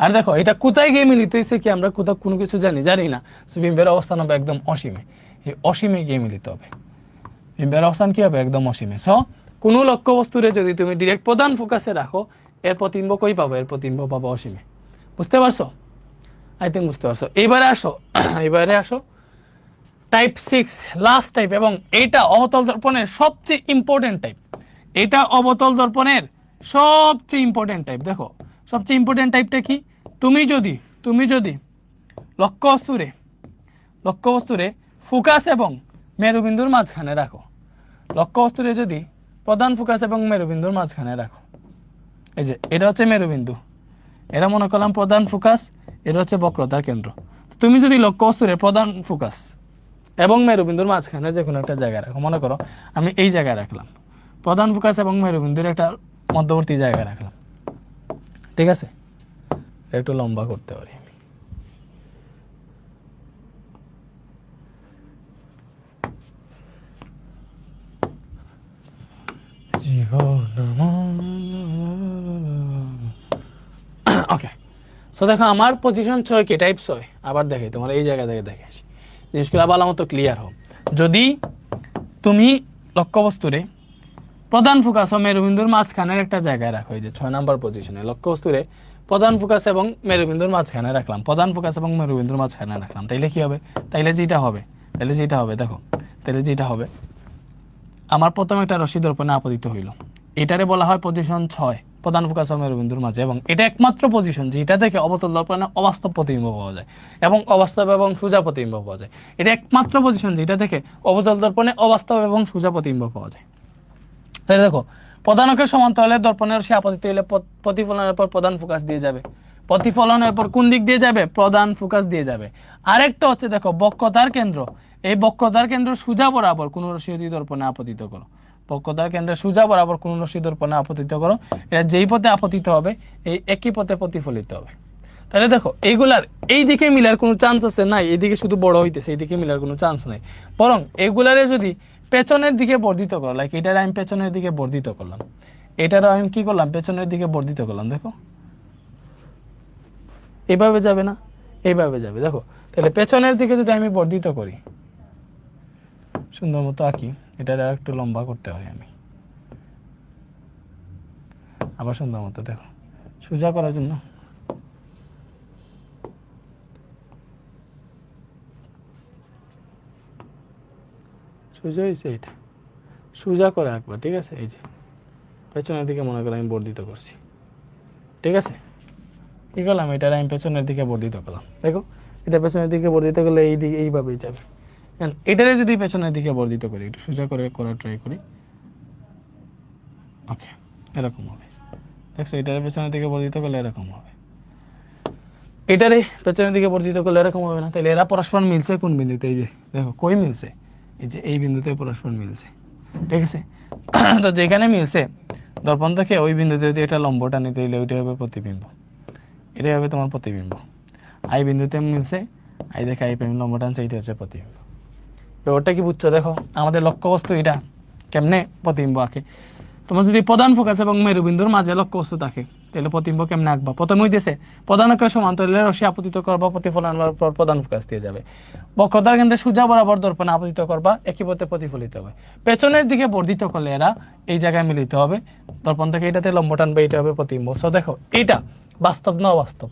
আর দেখো এটা কোথায় গিয়ে মিলিত হয়েছে কি আমরা কোথাও কোনো কিছু জানি না। বিম্বের অবস্থান হবে একদম অসীমে, এই অসীমে গিয়ে মিলিত হবে। বিম্বের অবস্থান কি হবে? একদম অসীমে। সো কোনো লক্ষ্যবস্তুরে যদি তুমি ডিরেক্ট প্রধান ফোকাসে রাখো এর প্রতিবিম্ব কই পাবো? এর প্রতিবিম্ব পাবো অসীমে। বুঝতে পারছো? আই থিঙ্ক বুঝতে পারছো। এবারে আসো টাইপ 6 লাস্ট টাইপ, এবং এইটা অবতল দর্পণের সবচেয়ে ইম্পর্টেন্ট টাইপ। এটা অবতল দর্পণের সবচেয়ে ইম্পর্টেন্ট টাইপ। দেখো সবচেয়ে ইম্পর্টেন্ট টাইপটা কি? তুমি যদি লক্ষ্যবস্তুরে ফোকাস এবং মেরুবিন্দুর মাঝখানে রাখো, লক্ষ্যবস্তুরে যদি প্রধান ফোকাস এবং মেরুবিন্দুর মাঝখানে রাখো, এই যে এটা হচ্ছে মেরুবিন্দু, এটা মনে করলাম প্রধান ফোকাস, এটা হচ্ছে বক্রতার কেন্দ্র। তুমি যদি লক্ষ্যবস্তুরে প্রধান ফোকাস এবং মেরুবিন্দুর মাঝখানে যে কোনো একটা জায়গায় রাখো। মনে করো আমি এই জায়গায় রাখলাম, প্রধান ফোকাস এবং মেরুবিন্দুর একটা মধ্যবর্তী জায়গায় রাখলাম, ঠিক আছে? একটু লম্বা করতে পারি আমি। ওকে, সো দেখো আমার পজিশন 6 কি টাইপ 6। আবার দেখাই তোমার এই জায়গা থেকে দেখে আসি, জিনিসগুলো ভালো মতো ক্লিয়ার হোক। যদি তুমি লক্ষ্যবস্তুরে প্রধান ফোকাস ও মেরুবিন্দুর মাঝখানের একটা জায়গায় রাখো, এই যে 6 নাম্বার পজিশনে লক্ষ্যবস্তুরে প্রধান ফোকাস এবং মেরুবিন্দুর মাঝখানে রাখলাম, প্রধান ফোকাস এবং মেরুবিন্দুর মাঝখানে রাখলাম, তাইলে কি হবে? তাইলে যেটা হবে দেখো, তাইলে যেটা হবে, আমার প্রথমে একটা রশ্মি দর্পণে আপতিত হইল, এটারে বলা হয় পজিশন 6, প্রধান ফোকাস ও মেরুবিন্দুর মাঝে, এবং এটা একমাত্র পজিশন যেটা থেকে অবতল দর্পণে অবাস্তব প্রতিবিম্ব পাওয়া যায় এবং অবাস্তব এবং সোজা প্রতিবিম্ব পাওয়া যায়। এটা একমাত্র পজিশন যেটা থেকে অবতল দর্পণে অবাস্তব এবং সোজা প্রতিবিম্ব পাওয়া যায়। তাহলে দেখো, প্রধান অক্ষের সমান্তরালে দর্পণের রশ্মি আপতিত হইলে প্রতিফলনের পর প্রধান ফোকাস দিয়ে যাবে, প্রতিফলনের পর কোন দিক দিয়ে যাবে? প্রধান ফোকাস দিয়ে যাবে। আরেকটা হচ্ছে দেখো বক্রতার কেন্দ্র, এই বক্রতার কেন্দ্র সোজা বরাবর কোন রশ্মি দর্পণে আপতিত করো, বক্রতার কেন্দ্রে সোজা বরাবর কোন রশ্মি দর্পণে আপতিত করো, এটা যেই পথে আপতিত হবে এই একই পথে প্রতিফলিত হবে। তাহলে দেখো এইগুলার এই দিকে মিলার কোনো চান্স আছে? নাই, এইদিকে শুধু বড় হইতেছে, এইদিকে মিলার কোনো চান্স নাই। বরং এইগুলারে যদি পেছনের দিকে বর্ধিত করো, লাইক এটার আমি পেছনের দিকে বর্ধিত করলাম, এটারও আমি কি করলাম? পেছনের দিকে বর্ধিত করলাম, দেখো এইভাবে যাবে না? এইভাবে যাবে। দেখো তাহলে পেছনের দিকে যদি আমি বর্ধিত করি, সুন্দর মতো আঁকি, এটা একটু লম্বা করতে পারি আমি, আবার সুন্দর মতো দেখো সোজা করার জন্য সোজা হয়েছে, এটা সোজা করে আঁকবা, ঠিক আছে? এই যে পেছনের দিকে মনে করো আমি বর্ধিত করছি, ঠিক আছে? কি করলাম? এটা আমি পেছনের দিকে বর্ধিত করলাম, দেখো এটা পেছনের দিকে বর্ধিত করলে এই দিকে এইভাবেই যাবে। এটারে যদি পেছনের দিকে বর্ধিত করি, একটু সোজা করে করার ট্রাই করি, ওকে এরকম হবে, দেখছো? এটারে পেছনের দিকে বর্ধিত করলে এরকম হবে, এটারে পেছনের দিকে বর্ধিত করলে এরকম হবে না। তাহলে এরা পরস্পর মিলছে কোন বিন্দুতে? এই যে দেখো কই মিলছে, এই যে এই বিন্দুতে পরস্পর মিলছে, ঠিক আছে? তো যেখানে মিলছে দর্পণ থেকে ওই বিন্দুতে যদি এটা লম্বটা নিতে হইলে ওইটা হবে প্রতিবিম্ব, এটাই হবে তোমার প্রতিবিম্ব। আই বিন্দুতে মিলছে, আই দেখে আই প্রাইম লম্বটা আনছে, এইটা হচ্ছে প্রতিবিম্ব। ব্যাপারটা কি বুঝছো? দেখো আমাদের লক্ষ্যবস্তু এটা কেমনে প্রতিবিম্ব আঁকে। তোমার যদি প্রধান ফোকাস এবং মেরুবিন্দুর মাঝে লক্ষ্যবস্তু থাকে, তাহলে প্রতিবিম্ব কেমনে আঁকবা? প্রথমে হইতেছে প্রধান অক্ষের সমান্তরালে রশ্মি আপতিত করবা, প্রতিফলন হওয়ার পর প্রধান ফোকাস দিয়ে যাবে, বক্রতার কেন্দ্রে সোজা বরাবর দর্পণে আপতিত করবা, একই পথে প্রতিফলিত হবে। পেছনের দিকে বর্ধিত করলে এরা এই জায়গায় মিলিত হবে, দর্পণ থেকে এটাতে লম্ব টানবে, এটা হবে প্রতিবিম্ব। সো দেখো এটা বাস্তব না অবাস্তব?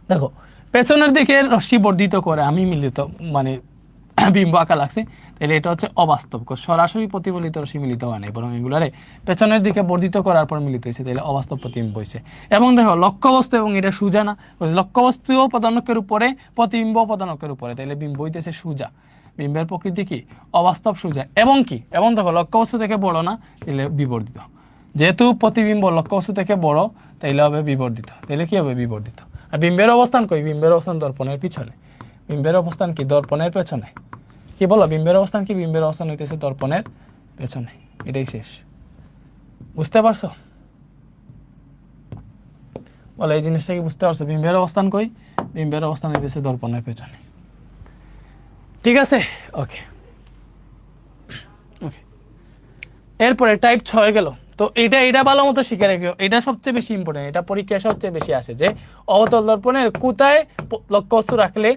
দেখো পেছনের দিকে রশ্মি বর্ধিত করে আমি মিলিত মানে বিম্ব আঁকা লাগছে, তাহলে এটা হচ্ছে অবাস্তব, সরাসরি প্রতিফলিত রশ্মি মিলিত হয় নাই, বরং এগুলারে পেছনের দিকে বর্ধিত করার পর মিলিত হয়েছে, তাহলে অবাস্তব প্রতিবিম্ব হয়েছে। এবং দেখো লক্ষ্যবস্তু এবং এটা সোজা না, লক্ষ্যবস্তুও প্রধান অক্ষের উপরে, প্রতিবিম্ব প্রধান অক্ষের উপরে, তাহলে বিম্ব হইতেছে সোজা। বিম্বের প্রকৃতি কি? অবাস্তব সোজা। এবং কি? এবং দেখো লক্ষ্যবস্তু থেকে বড় না, তাহলে বিবর্ধিত। যেহেতু প্রতিবিম্ব লক্ষ্যবস্তু থেকে বড়, তাইলে হবে বিবর্ধিত, তাহলে কি হবে? বিবর্ধিত। আর বিম্বের অবস্থান কই? বিম্বের অবস্থান দর্পণের পিছনে। বিম্বের অবস্থান কি? দর্পণের পেছনে। কি বলো? বিম্বের অবস্থান কি? বিম্বের অবস্থান হইতেছে দর্পণের পেছনে। এটাই শেষ। বুঝতে পারছো? বলো এই জিনিসটা কি বুঝতে পারছো? বিম্বের অবস্থান কই? বিম্বের অবস্থান হইতেছে দর্পণের পেছনে, ঠিক আছে? ওকে ওকে, এরপরে টাইপ 6 গেল। তো এটা ভালো মতো শিখে রেখো, এটা সবচেয়ে বেশি ইম্পর্টেন্ট, এটা পরীক্ষায় সবচেয়ে বেশি আসে, যে অবতল দর্পণের কোথায় লক্ষ্যবস্তু রাখলে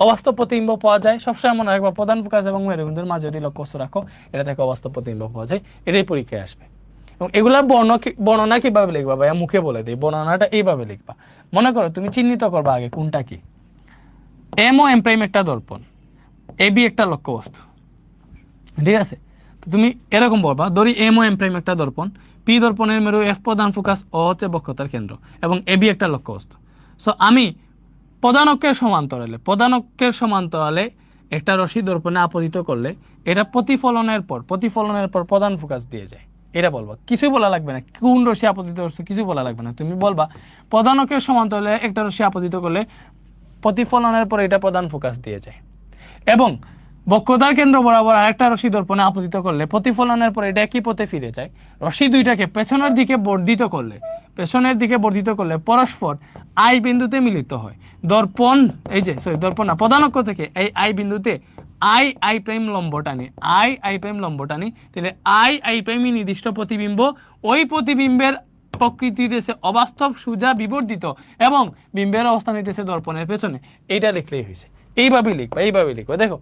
অবাস্তব প্রতিবিম্ব পাওয়া যায়। সবসময় মনে রাখবা প্রধান ফোকাস এবং মেরুবিন্দুর মাঝে যদি লক্ষ্যবস্তু রাখো, এটা থেকে অবাস্তব প্রতিবিম্ব পাওয়া যায়, এটাই পরীক্ষায় আসবে। এবং এগুলার বর্ণনা কিভাবে লিখবা ভাইয়া? মুখে বলে দিই, বর্ণনাটা এইভাবে লিখবা। মনে করো তুমি চিহ্নিত করবা আগে কোনটা কি। এম ও এম প্রাইম একটা দর্পণ, এ বি একটা লক্ষ্যবস্তু, ঠিক আছে? তো তুমি এরকম বলবা, ধরি এম ও এম প্রাইম একটা দর্পণ, পি দর্পণের মেরু, এফ প্রধান ফোকাস, ও হচ্ছে বক্রতার কেন্দ্র, এবং এ বি একটা লক্ষ্যবস্তু। সো আমি প্রধান অক্ষের সমান্তরালে একটা রশ্মি দর্পণে আপতিত করলে এটা প্রতিফলনের পর প্রধান ফোকাস দিয়ে যায়, এটা বলবা। কিছুই বলা লাগবে না কোন রশ্মি আপতিত করছে, কিছু বলা লাগবে না। তুমি বলবা প্রধান অক্ষের সমান্তরালে একটা রশ্মি আপতিত করলে প্রতিফলনের পর এটা প্রধান ফোকাস দিয়ে যায়। এবং বক্রতার কেন্দ্র বরাবর আরেকটা রশ্মি দর্পণে আপতিত করলে প্রতিফলনের পর এটা একই পথে ফিরে যায়। রশ্মি দুইটাকে পেছনের দিকে বর্ধিত করলে পরস্পর আই বিন্দুতে মিলিত হয়। দর্পণ এই যে দর্পণ না, প্রধান অক্ষ থেকে এই আই বিন্দুতে আই প্রাইম লম্ব টানি, আই প্রাইম লম্ব টানি, তাহলে আই প্রাইমই নির্দিষ্ট প্রতিবিম্ব। ওই প্রতিবিম্বের প্রকৃতি হইতেছে অবাস্তব, সুজা, বিবর্ধিত এবং বিম্বের অবস্থান হইতেছে দর্পণের পেছনে। এইটা লিখলেই হয়েছে। এইভাবেই লিখবা। দেখো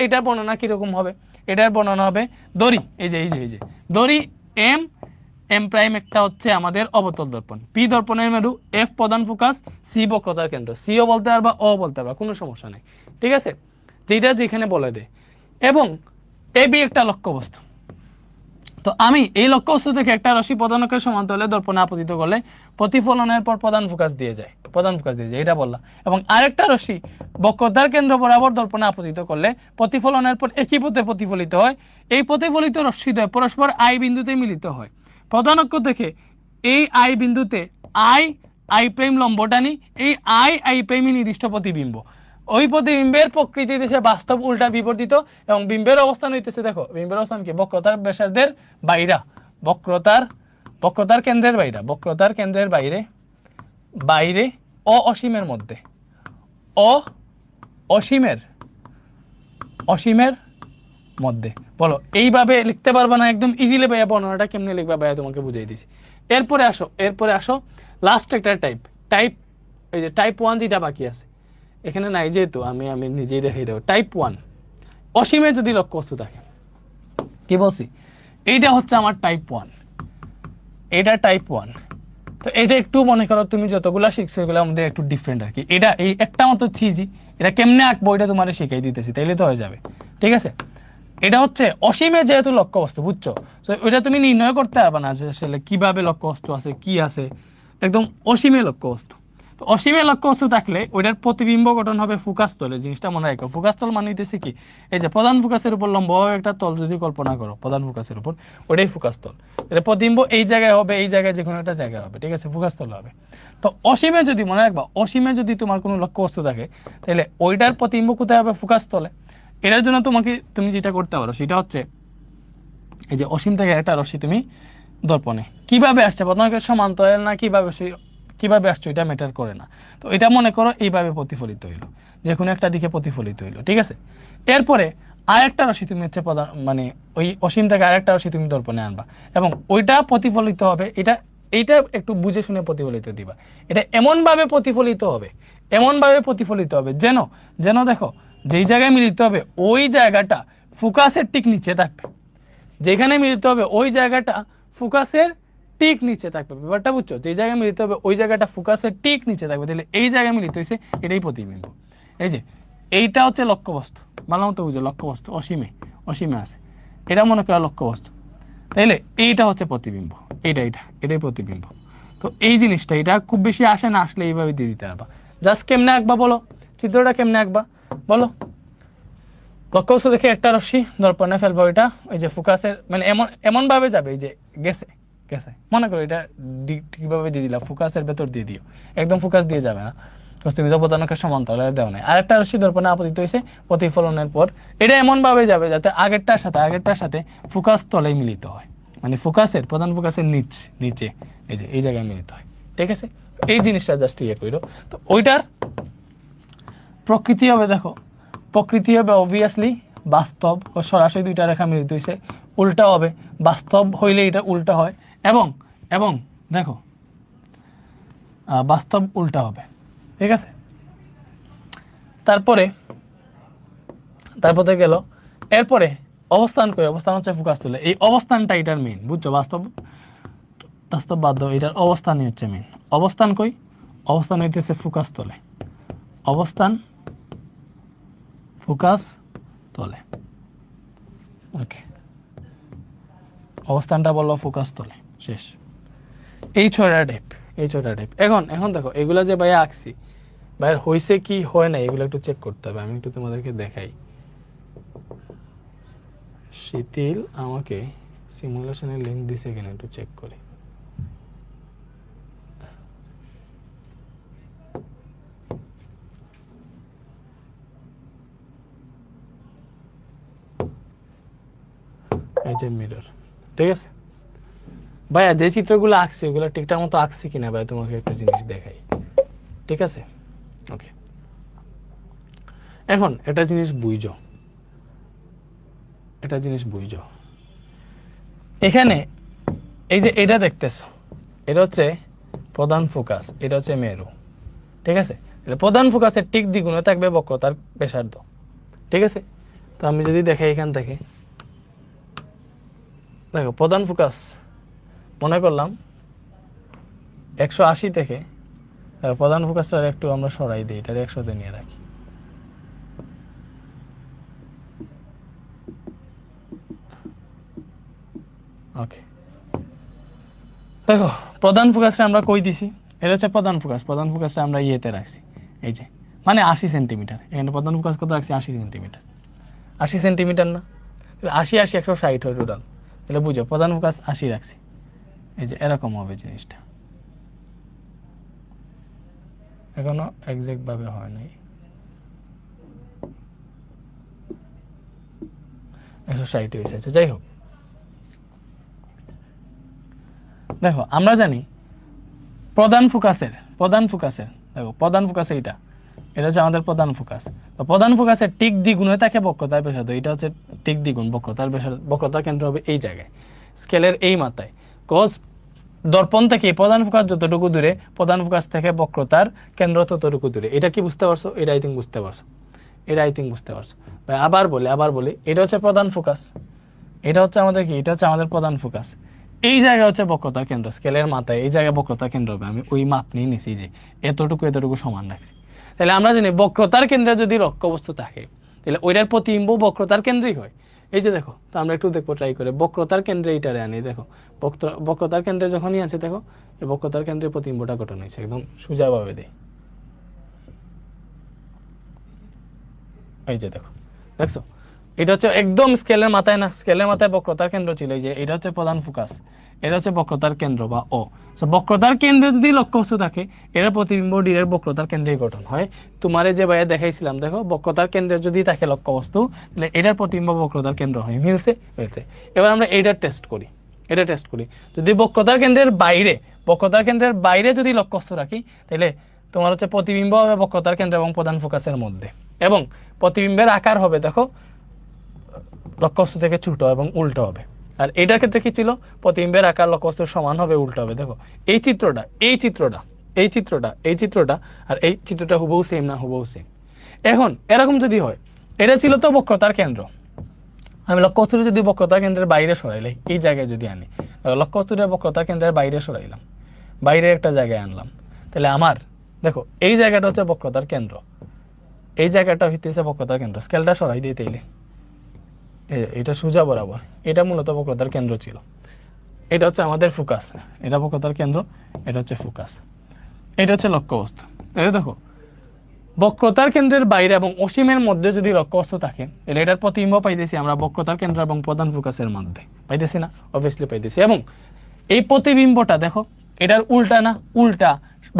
এটার বর্ণনা কিরকম হবে? এটার বর্ণনা হবে দড়ি, এই যে দড়ি এম প্রাইম একটা হচ্ছে আমাদের অবতল দর্পণ, পি দর্পণের মেরু, এফ প্রধান ফোকাস, সি বক্রতার কেন্দ্র। সিও বলতে পারবা, ও বলতে পারবা, কোনো সমস্যা নেই, ঠিক আছে, যেটা যেখানে বলে দেয়। এবং এবি একটা লক্ষ্যবস্তু। তো আমি এই লক্ষ্যবস্তু থেকে একটা রশ্মি প্রধানকের সমান্তরালে দর্পণে আপতিত করলে প্রতিফলনের পর প্রধান ফোকাস দিয়ে যায়, এটা বললাম। এবং আরেকটা রশ্মি বক্রতার কেন্দ্র বরাবর দর্পণে আপতিত করলে প্রতিফলনের পর একই পথে প্রতিফলিত হয়। এই প্রতিফলিত রশ্মিদ্বয় পরস্পর আই বিন্দুতে মিলিত হয়। প্রধান অক্ষ থেকে এই আই বিন্দুতে আই প্রাইম লম্ব টানি, এই আই প্রাইমই নির্দিষ্ট প্রতিবিম্ব। ওই প্রতিবিম্বের প্রকৃতি হইতেছে বাস্তব, উল্টা, বিবর্ধিত এবং বিম্বের অবস্থান হইতেছে, দেখো বিম্বের অবস্থান কি, বক্রতার ব্যাসার্ধের বাইরা, বক্রতার কেন্দ্রের বাইরে অসীমের মধ্যে, অসীমের মধ্যে। বলো এইভাবে লিখতে পারবা না? একদম ইজিলি ভাইয়া বর্ণনাটা কেমনে লিখবা ভাইয়া তোমাকে বুঝিয়ে দিছি। এরপরে আসো লাস্ট একটা টাইপ এই যে টাইপ 1 যেটা বাকি আছে এখানে নাই, যেহেতু আমি নিজেই দেখাই দেবো। টাইপ 1 অসীমে যদি লক্ষ্যবস্তু থাকে, কি বলছি, এইটা হচ্ছে আমার টাইপ 1, এটা টাইপ 1। তো এটা একটু মনে করো তুমি যতগুলা শিখছো এগুলোর মধ্যে একটু ডিফারেন্ট আর কি। এটা এই একটা মতো চিজি, এটা কেমনে আঁকবো এটা তোমার শিখাই দিতেছি, তাইলে তো হয়ে যাবে, ঠিক আছে। এটা হচ্ছে অসীমে যেহেতু লক্ষ্যবস্তু, বুঝছো, তো ওইটা তুমি নির্ণয় করতে পারবে না যে আসলে কিভাবে লক্ষ্যবস্তু আছে, কি আছে, একদম অসীমে লক্ষ্যবস্তু। তো অসীমে লক্ষ্যবস্তু থাকলে ওইটার প্রতিবিম্ব গঠন হবে ফোকাস তলে। জিনিসটা মনে রাখো, ফোকাস তল মানে হইতেছে কি, এই যে প্রধান ফোকাসের উপর লম্ব একটা তল যদি কল্পনা করো, প্রধান ফোকাসের উপর, ওটাই ফোকাস তল। তাহলে প্রতিবিম্ব এই জায়গায় হবে, এই জায়গায় যে কোনো একটা জায়গায় হবে, ঠিক আছে, ফোকাস তল হবে। তো অসীমে যদি মনে রাখবা, অসীমে যদি তোমার কোনো লক্ষ্যবস্তু থাকে তাহলে ওইটার প্রতিবিম্ব কোথায় হবে, ফোকাস তলে। এটার জন্য তুমি যেটা করতে পারো সেটা হচ্ছে এই যে অসীম থেকে একটা রশ্মি তুমি দর্পণে কিভাবে আসছে, প্রথমে সমান্তরাল না কিভাবে আসছে এটা ম্যাটার করে না। তো এটা মনে করো এইভাবে প্রতিফলিত হইলো, যে কোনো একটা দিকে প্রতিফলিত হইলো, ঠিক আছে। এরপরে আরেকটা রশ্মি তুমি হচ্ছে মানে ওই অসীম থেকে আরেকটা রশ্মি তুমি দর্পণে আনবা এবং ওইটা প্রতিফলিত হবে। এইটা একটু বুঝে শুনে প্রতিফলিত দিবা। এটা এমনভাবে প্রতিফলিত হবে যেন দেখো যেই জায়গায় মিলিত হবে ওই জায়গাটা ফোকাসের ঠিক নিচে থাকবে, যেখানে মিলিত হবে ওই জায়গাটা ফোকাসের ঠিক নিচে থাকবে। ব্যাপারটা বুঝছো, যে জায়গায় মিলিত হবে ওই জায়গাটা ফোকাসের ঠিক নিচে থাকবে। তাহলে এই জায়গায় মিলিত হয়েছে, এটাই প্রতিবিম্ব। এই যে এইটা হচ্ছে লক্ষ্যবস্তু, ভালো মতো বুঝো, লক্ষ্যবস্তু অসীমে আছে, এটা মনে করা লক্ষ্যবস্তু। তাইলে এইটা হচ্ছে প্রতিবিম্ব, এটাই প্রতিবিম্ব। তো এই জিনিসটা এটা খুব বেশি আসে না, আসলে এইভাবে দিয়ে দিতে পারবা। জাস্ট কেমনে আঁকবা বলো, চিত্রটা কেমনে আঁকবা বলো। লক্ষ্যবস্তু দেখে একটা রশ্মি দর্পণে ফেলবো, এটা ওই যে ফোকাসের মানে এমন ভাবে যাবে, এই যে গেছে মনে করো এটা কিভাবে দিয়ে দিলা, ফোকাসের ভেতর দিয়ে দিও, একদম ফোকাস দিয়ে যাবে না, তুমি তো প্রধানকে সমান্তরালে দেওয়া নাই। আরেকটা রশ্মি দর্পণে আপতিত হয়েছে প্রতিফলনের পর, এটা এমন ভাবে যাবে যাতে আগেরটার সাথে ফোকাস তলে মিলিত হয়, মানে প্রধান ফোকাসের নিচে এই যে এই জায়গায় মিলিত হয়, ঠিক আছে। এই জিনিসটা জাস্ট ইয়ে করো। তো ওইটার প্রকৃতি হবে, দেখো প্রকৃতি হবে অবভিয়াসলি বাস্তব ও সরাসরি দুইটা রেখা মিলিত হয়েছে, উল্টা হবে, বাস্তব হইলে এটা উল্টা হয় এবং দেখো বাস্তব উল্টা হবে, ঠিক আছে। তারপরে গেল, এরপরে অবস্থান হচ্ছে ফোকাস তুলে, এই অবস্থানটা এটার মেইন, বুঝছো, বাস্তব বাধ্য এটার অবস্থানই হচ্ছে মেইন। অবস্থান হইতেছে ফোকাস তলে, ফোকাস তলে, ওকে, অবস্থানটা বললো ফোকাস তলে, শেষ। এই ছয়টা টাইপ। এখন দেখো এগুলা যে ভাইয়া আঁকছি, ভাইয়ের হয়েছে কি হয় না এগুলো একটু চেক করতে হবে। আমি একটু তোমাদেরকে দেখাই, শিথিল আমাকে সিমুলেশনের লিঙ্ক দিছে কিনা একটু চেক করি। যে মিরর, ঠিক আছে ভাইয়া? যে চিত্রগুলো আঁকছি ওগুলো ঠিকঠাক মতো আঁকছি কিনা ভাই তোমাকে একটা জিনিস দেখাই, ঠিক আছে? ওকে, এখন একটা জিনিস বুঝো, একটা জিনিস বুঝো, এখানে এই যে এটা দেখতেছো, এটা হচ্ছে প্রধান ফোকাস, এটা হচ্ছে মেরু, ঠিক আছে? প্রধান ফোকাসের ঠিক দ্বিগুণে থাকবে বক্রতার ব্যাসার্ধ, ঠিক আছে? তো আমি যদি দেখাই এখান থেকে, দেখো প্রধান ফোকাস মনে করলাম 180 থেকে, প্রধান ফোকাসটা একটু আমরা সরাই দিই, এটা 100-তে নিয়ে রাখি। ওকে, দেখো প্রধান ফোকাসটা আমরা কই দিছি, এটা হচ্ছে প্রধান ফোকাস, প্রধান ফোকাসটা আমরা ইয়েতে রাখছি, এই যে মানে 80 সেন্টিমিটার। এখানে প্রধান ফোকাস কত রাখছি? 80 সেন্টিমিটার। 80 সেন্টিমিটার না, 80 80 160 হয় টোটাল, তাহলে বুঝো প্রধান ফোকাস 80 রাখছি। এই যে এরকম হবে জিনিসটা, এখনো এক্সাক্ট ভাবে হয় নাই, 160 হয়েছে। আচ্ছা যাই হোক, দেখো আমরা জানি প্রধান ফোকাসের দেখো প্রধান ফোকাস এটা হচ্ছে আমাদের প্রধান ফোকাস। তো প্রধান ফোকাসের ঠিক দ্বিগুণে থাকে বক্রতার ব্যাসার্ধ, এটা হচ্ছে ঠিক দ্বিগুণ বক্রতার ব্যাসার্ধ, বক্রতার কেন্দ্র হবে এই জায়গায়, স্কেলের এই মাথায়। কজ দর্পণ থেকে প্রধান ফোকাস যতটুকু দূরে, প্রধান ফোকাস থেকে বক্রতার কেন্দ্র ততটুকু দূরে। এটা কি বুঝতে পারছো? এটা আই থিঙ্ক বুঝতে পারছো, এটা আই থিঙ্ক বুঝতে পারছো। আবার বলি, এটা হচ্ছে প্রধান ফোকাস, এটা হচ্ছে আমাদের কি, এটা হচ্ছে আমাদের প্রধান ফোকাস। এই জায়গা হচ্ছে বক্রতার কেন্দ্র, স্কেলের মাথায় এই জায়গায় বক্রতার কেন্দ্র হবে। আমি ওই মাপ নিয়ে নিছি যে এতটুকু সমান রাখছি। তাহলে আমরা জানি বক্রতার কেন্দ্রে যদি লক্ষ্যবস্তু থাকে তাহলে ওইটার প্রতিবিম্ব বক্রতার কেন্দ্রেই হয়। এই যে দেখো, তো আমরা একটু দেখবো, ট্রাই করে বক্রতার কেন্দ্রে এইটারে আনি। দেখো বক্রতার কেন্দ্রে যখনই আছে, দেখো এই বক্রতার কেন্দ্রে প্রতিবিম্বটা গঠন হয়েছে, একদম সোজাভাবে দেয়। এই যে দেখো, দেখছো এটা হচ্ছে একদম স্কেলের মাথায় না, স্কেলের মাথায় বক্রতার কেন্দ্র ছিল। এই যে এটা হচ্ছে প্রধান ফোকাস, এটা হচ্ছে বক্রতার কেন্দ্র বা ও। সো বক্রতার কেন্দ্রে যদি লক্ষ্যবস্তু থাকে, এর প্রতিবিম্ব ডিরের বক্রতার কেন্দ্রেই গঠন হয়। তোমারে যে ভাইয়া দেখাইছিলাম, দেখো বক্রতার কেন্দ্রে যদি থাকে লক্ষ্যবস্তু, তাহলে এটার প্রতিবিম্ব বক্রতার কেন্দ্র হয়। মিলছে? এবার আমরা এইটার টেস্ট করি, যদি বক্রতার কেন্দ্রের বাইরে যদি লক্ষ্যবস্তু রাখি, তাহলে তোমার হচ্ছে প্রতিবিম্ব হবে বক্রতার কেন্দ্র এবং প্রধান ফোকাসের মধ্যে, এবং প্রতিবিম্বের আকার হবে দেখো লক্ষ্যবস্তু থেকে ছোট এবং উল্টো হবে। আর এটার ক্ষেত্রে কি ছিল? প্রতিবিম্বের আকার লক্ষ্যবস্তুর সমান হবে, উল্টো হবে। দেখো এই চিত্রটা আর এই চিত্রটা হুবহু সেম না? হুবহু সেম। এখন এরকম যদি হয়, এটা ছিল তো বক্রতার কেন্দ্র, আমি লক্ষ্যবস্তুটা যদি বক্রতার কেন্দ্রের বাইরে সরাইলাই, এই জায়গায় যদি আনি, লক্ষ্যবস্তুটা বক্রতার কেন্দ্রের বাইরে সরাইলাম, বাইরে একটা জায়গায় আনলাম, তাহলে আমার দেখো এই জায়গাটা হচ্ছে বক্রতার কেন্দ্র, এই জায়গাটা হইতেছে বক্রতার কেন্দ্র। স্কেলটা সরাই দিয়ে তাইলে এটা সোজা বরাবর, এটা মূলত বক্রতার কেন্দ্র ছিল। এটা হচ্ছে আমাদের ফোকাস, এটা বক্রতার কেন্দ্র, এটা হচ্ছে ফোকাস, এটা হচ্ছে লক্ষ্যবস্তু। তাহলে দেখো বক্রতার কেন্দ্রের বাইরে এবং অসীমের মধ্যে যদি লক্ষ্যবস্তু থাকে, তাহলে এটার প্রতিবিম্ব পাইতেছি আমরা বক্রতার কেন্দ্র এবং প্রধান ফোকাসের মধ্যে, পাইতেছি না? অবভিয়াসলি পাইতেছি। এবং এই প্রতিবিম্বটা দেখো এটার উল্টা না? উল্টা,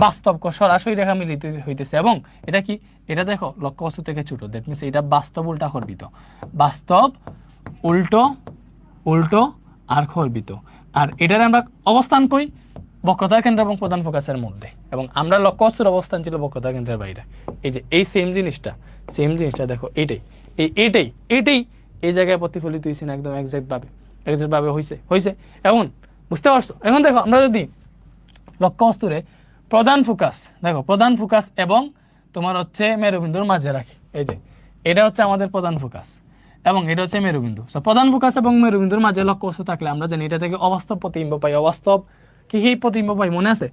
বাস্তব সরাসরি রেখা মিলিত হইতেছে। এবং এটা কি? এটা দেখো লক্ষ্যবস্তু থেকে ছোট, দ্যাট মিনস এটা বাস্তব উল্টা খর্বিত, বাস্তব উল্টো আর খর্বিত। আর এটার আমরা অবস্থান কই? বক্রতার কেন্দ্র এবং প্রধান ফোকাসের মধ্যে, এবং আমরা লক্ষ্যবস্তুর অবস্থান ছিল বক্রতার কেন্দ্রের বাইরে। এই যে এই সেম জিনিসটা দেখো, এইটাই এই জায়গায় প্রতিফলিত হয়েছে না? একদম এক্সাক্ট ভাবে হয়েছে। এখন বুঝতে পারছো? এখন দেখো আমরা যদি লক্ষ্যবস্তুরে প্রধান ফোকাস এবং তোমার হচ্ছে মেরুবিন্দুর মাঝে রাখি, এই যে এটা হচ্ছে আমাদের প্রধান ফোকাস এবং এটা হচ্ছে মেরুবিন্দু। প্রধান ফোকাস এবং মেরুবিন্দুর মাঝে লক্ষ্যবস্তু থাকলে আমরা জানি এটা থেকে অবাস্তব প্রতিবিম্ব পাই। অবাস্তব কি প্রতিবিম্ব পাই? মনে আছে?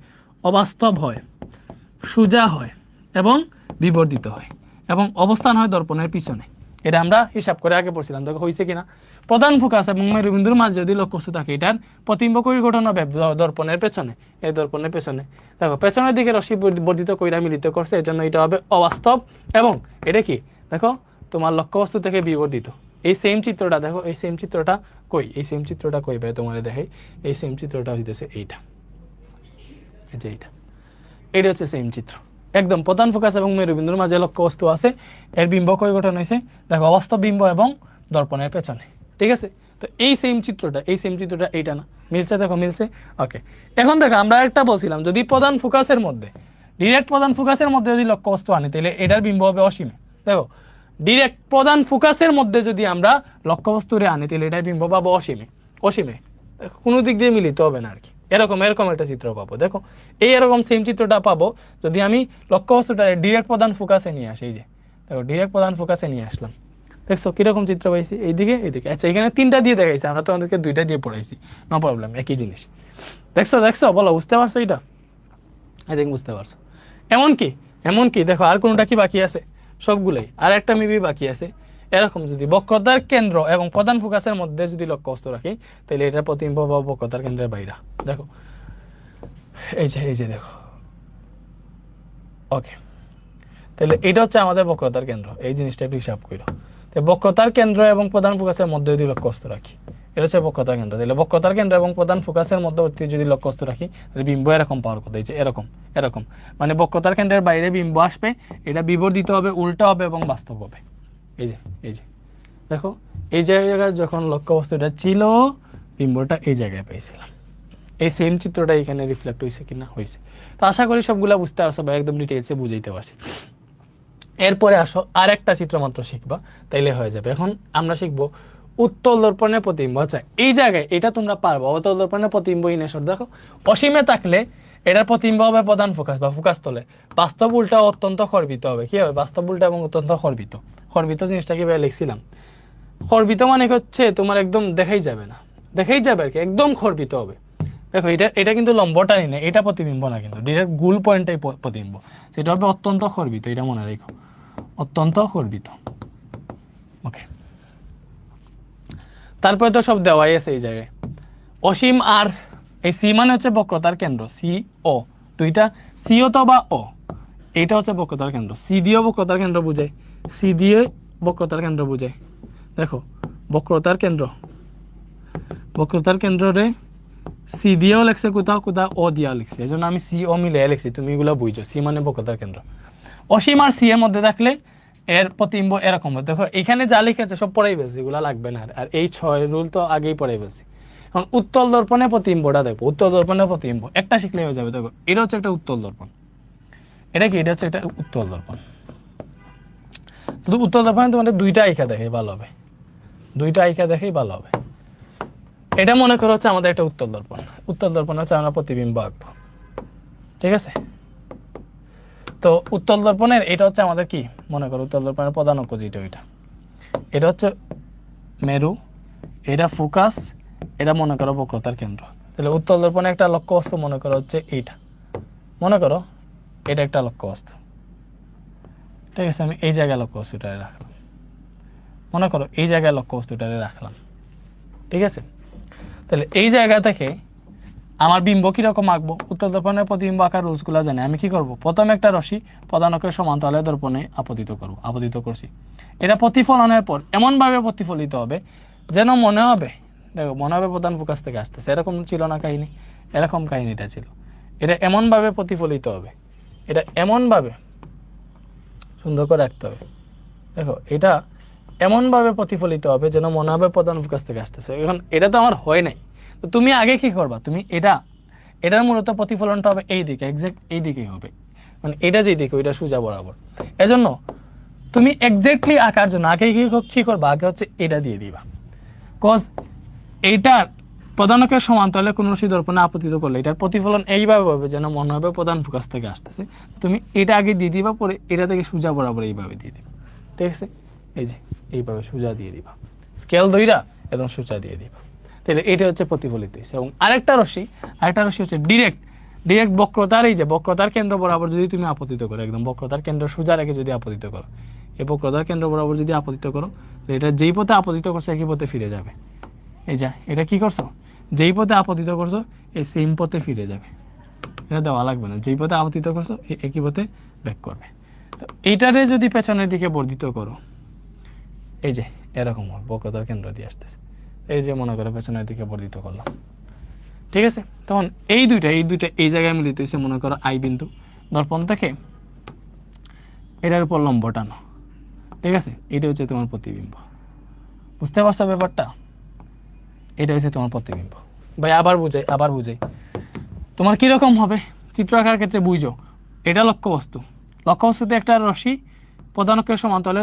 অবাস্তব হয়, সোজা হয় এবং বিবর্ধিত হয়, এবং অবস্থান হয় দর্পণের পিছনে। এটা আমরা হিসাব করে আগে পড়ছিলাম, দেখো হয়েছে কিনা। প্রধান ফোকাস এবং মেরুবিন্দুর মাঝে যদি লক্ষ্যবস্তু থাকে, এটার প্রতিবিম্ব কই গঠন হবে? দর্পণের পেছনে। এই দর্পণের পেছনে দেখো পেছনের দিকে রশ্মি বর্ধিত কইরা মিলিত করছে, এর জন্য এটা হবে অবাস্তব। এবং এটা কি? দেখো তোমার লক্ষ্যবস্তু থেকে বিবর্ধিত। এই সেম চিত্রটা দেখো, এই সেম চিত্রটা কই ভাই তোমার দেখাই। এই সেম চিত্রটা হইতেছে এইটা, এই যে এইটা হচ্ছে সেম চিত্র। একদম প্রধান ফোকাস এবং মেরুবিন্দুর মাঝে লক্ষ্যবস্তু আছে, এর বিম্ব কই গঠন হয়েছে? দেখো অবাস্তব বিম্ব এবং দর্পণের পেছনে, ঠিক আছে? তো এই সেম চিত্রটা এইটা না, মিলছে? দেখো মিলছে। ওকে, এখন দেখো আমরা একটা বলছিলাম যদি প্রধান ফোকাসের মধ্যে, ডিরেক্ট প্রধান ফোকাসের মধ্যে যদি লক্ষ্যবস্তু আনি তাহলে এটার বিম্ব হবে অসীমে। দেখো ডিরেক্ট প্রধান ফোকাসের মধ্যে যদি আমরা লক্ষ্যবস্তুরে আনি তাহলে এটার বিম্ব পাবো অসীমে। অসীমে কোনো দিক দিয়ে মিলিত হবে না আর কি। এরকম একটা চিত্র পাবো। দেখো এরকম সেম চিত্রটা পাবো যদি আমি লক্ষ্যবস্তুটা ডিরেক্ট প্রধান ফোকাসে নিয়ে আসি। এই যে দেখো ডিরেক্ট প্রধান ফোকাসে নিয়ে আসলাম, দেখছো কিরকম চিত্র পাইছি? এইদিকে এইদিকে। আচ্ছা এখানে 3টা দিয়ে দেখাইছি, আমরা তোমাদেরকে 2টা দিয়ে পড়াইছি, নো প্রবলেম, একই জিনিস। দেখছো বলো বুঝতে পারছো? এটা এদিকে বুঝতে পারছো? এমনকি দেখো আর কোনটা কি বাকি আছে? সবগুলোই। আর একটা মেবি বাকি আছে। এরকম যদি বক্রতার কেন্দ্র এবং প্রধান ফোকাসের মধ্যে যদি লক্ষ্যবস্তু রাখি তাহলে এটার প্রতিবিম্ব বা বক্রতার কেন্দ্রের বাইরে। দেখো এই যে দেখো। ওকে, তাহলে এটা হচ্ছে আমাদের বক্রতার কেন্দ্র। এই জিনিসটা একটু হিসাব করো। তো বক্রতার কেন্দ্র এবং প্রধান ফোকাসের মধ্যে যদি লক্ষ্যবস্তু রাখি, এটা হচ্ছে বক্রতার কেন্দ্র। তাহলে বক্রতার কেন্দ্র এবং প্রধান ফোকাসের মধ্যবর্তী যদি লক্ষ্যবস্তু রাখি তাহলে বিম্ব এরকম পাওয়ার কথা। এই যে এরকম মানে বক্রতার কেন্দ্রের বাইরে বিম্ব আসবে, এটা বিবর্ধিত হবে, উল্টা হবে এবং বাস্তব হবে। এই যে দেখো এই জায়গায় যখন লক্ষ্যবস্তুটা ছিল বিম্বটা এই জায়গায় পেয়েছিলাম। এই সেম চিত্রটা এখানে রিফ্লেক্ট হয়েছে কিনা? হয়েছে। তো আশা করি সবগুলা বুঝতে পারছো বা একদম ডিটেইলসে বুঝাইতে পারছি। এরপরে আসো আর একটা চিত্র মাত্র শিখবা, তাইলে হয়ে যাবে। এখন আমরা শিখবো উত্তল দর্পণের প্রতিবিম্ব। আচ্ছা এই জায়গায় এটা তোমরা পারবো, অবতল দর্পণের প্রতিবিম্ব ইনেশ্বর। দেখো অসীমে থাকলে এটার প্রতিবিম্ব হবে প্রধান ফোকাস বা ফোকাস তলে, বাস্তব উল্টা অত্যন্ত খর্বিত হবে। কি হবে? বাস্তব উল্টা এবং অত্যন্ত খর্বিত। খর্বিত জিনিসটা কিভাবে লিখছিলাম? খর্বিত মানে হচ্ছে তোমার একদম দেখাই যাবে না, দেখাই যাবে আর কি, একদম খর্বিত হবে। দেখো এটা কিন্তু লম্বটাই না, এটা প্রতিবিম্ব না, কিন্তু ডিরেক্ট গোল পয়েন্টটাই প্রতিবিম্ব। সেটা হবে অত্যন্ত খর্বিত, এটা মনে রেখো, অত্যন্ত খর্বিত। ওকে, তারপরে তো সব দেওয়াই আছে এই জায়গায়। অসীম আর এই সি মানে হচ্ছে বক্রতার কেন্দ্র, সি ও দুইটা, সিও তো বা ও, এইটা হচ্ছে বক্রতার কেন্দ্র। সি দিয়েও বক্রতার কেন্দ্র বুঝায়, সি দিয়ে বক্রতার কেন্দ্র বুঝায়। দেখো বক্রতার কেন্দ্রে সি দিয়েও লেখছে, কোথাও ও দিয়েও লিখছে, এই জন্য আমি সি ও মিলে লিখছি, তুমি এগুলো বুঝছো। সি মানে বক্রতার কেন্দ্র। অসীম আর সি এর মধ্যে থাকলে এর প্রতিবিম্ব এরকম। দেখো এখানে যা লিখেছে সব পড়াই ফেলছি, এগুলো লাগবে না। আর এই 6 রুল তো আগেই পড়াই ফেলছি। এখন উত্তল দর্পণের প্রতিবিম্বটা দেখো, উত্তল দর্পণের প্রতিবিম্ব একটা শিখলে হয়ে যাবে। দেখো এটা হচ্ছে একটা উত্তল দর্পণ। এটা কি? এটা হচ্ছে একটা উত্তল দর্পণ। শুধু উত্তল দর্পণে তোমাদের 2টা আইকা দেখে ভালো হবে, 2টা আইকা দেখেই ভালো হবে। এটা মনে করো হচ্ছে আমাদের একটা উত্তল দর্পণ। উত্তল দর্পণ হচ্ছে আমরা প্রতিবিম্ব আঁকবো, ঠিক আছে? তো উত্তল দর্পণের এটা হচ্ছে আমাদের কি মনে করো, উত্তল দর্পণের প্রধান অক্ষ যেটা, এটা হচ্ছে মেরু, এটা ফোকাস, এটা মনে করো বক্রতার কেন্দ্র। তাহলে উত্তল দর্পণে একটা লক্ষ্যবস্তু মনে করো হচ্ছে এইটা, মনে করো এটা একটা লক্ষ্যবস্তু, ঠিক আছে? আমি এই জায়গায় লক্ষ্যবস্তুটারে রাখলাম, মনে করো এই জায়গায় লক্ষ্যবস্তুটারে রাখলাম, ঠিক আছে? তাহলে এই জায়গা থেকে আমার বিম্ব কিরকম আঁকবো? উত্তল দর্পণের প্রতিবিম্ব আঁকার রুলসগুলো জানে। আমি কি করব? প্রথম একটা রশ্মি প্রধান অক্ষের সমান্তরালে দর্পণে আপতিত করব, আপতিত করছি। এটা প্রতিফলনের পর এমনভাবে প্রতিফলিত হবে যেন মনে হবে, দেখো মনে হবে প্রধান ফোকাস থেকে আসতেছে। এরকম ছিল না কাহিনী? এরকম কাহিনীটা ছিল। এটা এমনভাবে প্রতিফলিত হবে, এটা এমনভাবে সুন্দর করে রাখতে হবে। দেখো এটা এমনভাবে প্রতিফলিত হবে যেন মনে হবে প্রধান ফোকাস থেকে আসতেছে। এখন এটা তো আমার হয় নাই, তো তুমি আগে কি করবা? তুমি এটার মূলত প্রতিফলনটা হবে এই দিকে, এক্সাক্ট এই দিকেই হবে, মানে এটা যেই দিকে ওইটা সোজা বরাবর। এজন্য তুমি এক্স্যাক্টলি আঁকার জন্য আগে কি করবা? আগে হচ্ছে এটা দিয়ে দিবা, কজ এইটার প্রধান অক্ষের সমান্তরালে কোন রশ্মি দর্পণে আপতিত করলে এটার প্রতিফলন এইভাবে হবে যেন মনে হবে প্রধান ফোকাস থেকে আসতেছে। তুমি এটা আগে দিয়ে দিবা, পরে এটা থেকে সোজা বরাবর এইভাবে দিয়ে দিবা, ঠিক আছে? এই যে এইভাবে সোজা দিয়ে দিবা, স্কেল ধইরা একদম সোজা দিয়ে দিবা। তাহলে এটা হচ্ছে প্রতিফলিত। এবং আরেকটা রশ্মি হচ্ছে ডিরেক্ট বক্রতার, এই যে বক্রতার কেন্দ্র বরাবর যদি তুমি আপতিত করো, একদম বক্রতার কেন্দ্র সোজা রেখে যদি আপতিত করো, এই বক্রতার কেন্দ্র বরাবর যদি আপতিত করো, এটা যেই পথে আপতিত করছে একই পথে ফিরে যাবে। এই যা এটা কি করছো? যেই পথে আপতিত করছো এই সেম পথে ফিরে যাবে, এটা দেওয়া লাগবে না। যেই পথে আপতিত করছো একই পথে ব্যাক করবে। তো এইটারে যদি পেছনের দিকে বর্ধিত করো, এই যে এরকম বক্রতার কেন্দ্র দিয়ে আসতেছে, এই যে মনে করো পেছনের দিকে বর্ধিত করলাম, ঠিক আছে? তখন এই দুইটা এই জায়গায় মিলিত হয়েছে, মনে করো আই বিন্দু। দর্পণ থেকে এটার উপর লম্ব টানো, ঠিক আছে? এটা হচ্ছে তোমার প্রতিবিম্ব। বুঝতে পারছো ব্যাপারটা? এটা হচ্ছে তোমার প্রতিবিম্ব। ভাই আবার বুঝাই তোমার কিরকম হবে চিত্র আঁকার ক্ষেত্রে বুঝো। এটা লক্ষ্যবস্তুতে একটা রশ্মি প্রধানকের সমান্তরালে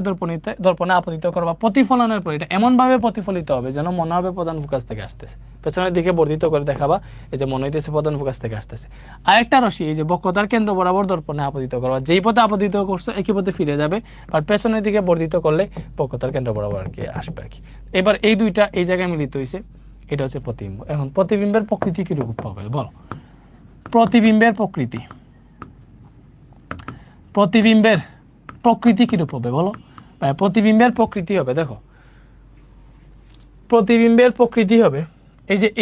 দর্পণে আপতিত করবা প্রতিফলনের পর এটা এমনভাবে প্রতিফলিত হবে যেন মনে হবে প্রধান ফোকাস থেকে আসতেছে, পেছনের দিকে বর্ধিত করে দেখাবা এই যে মনে হইতেছে প্রধান ফোকাস থেকে আসতেছে। আরেকটা রশ্মি এই যে বক্রতার কেন্দ্র বরাবর দর্পণে আপতিত করবা, যেই পথে আপতিত করছো একই পথে ফিরে যাবে, আর পেছনের দিকে বর্ধিত করলে বক্রতার কেন্দ্র বরাবর আর কি আসবে আর কি। এবার এই দুইটা এই জায়গায় মিলিত হয়েছে, এটা হচ্ছে প্রতিবিম্ব। এখন প্রতিবিম্বের প্রকৃতি কিরকম হবে বলো? প্রতিবিম্বের প্রকৃতি কিরূপ হবে বলো? প্রতিবিম্বের প্রকৃতি হবে, দেখো প্রতিবিম্বের প্রকৃতি হবে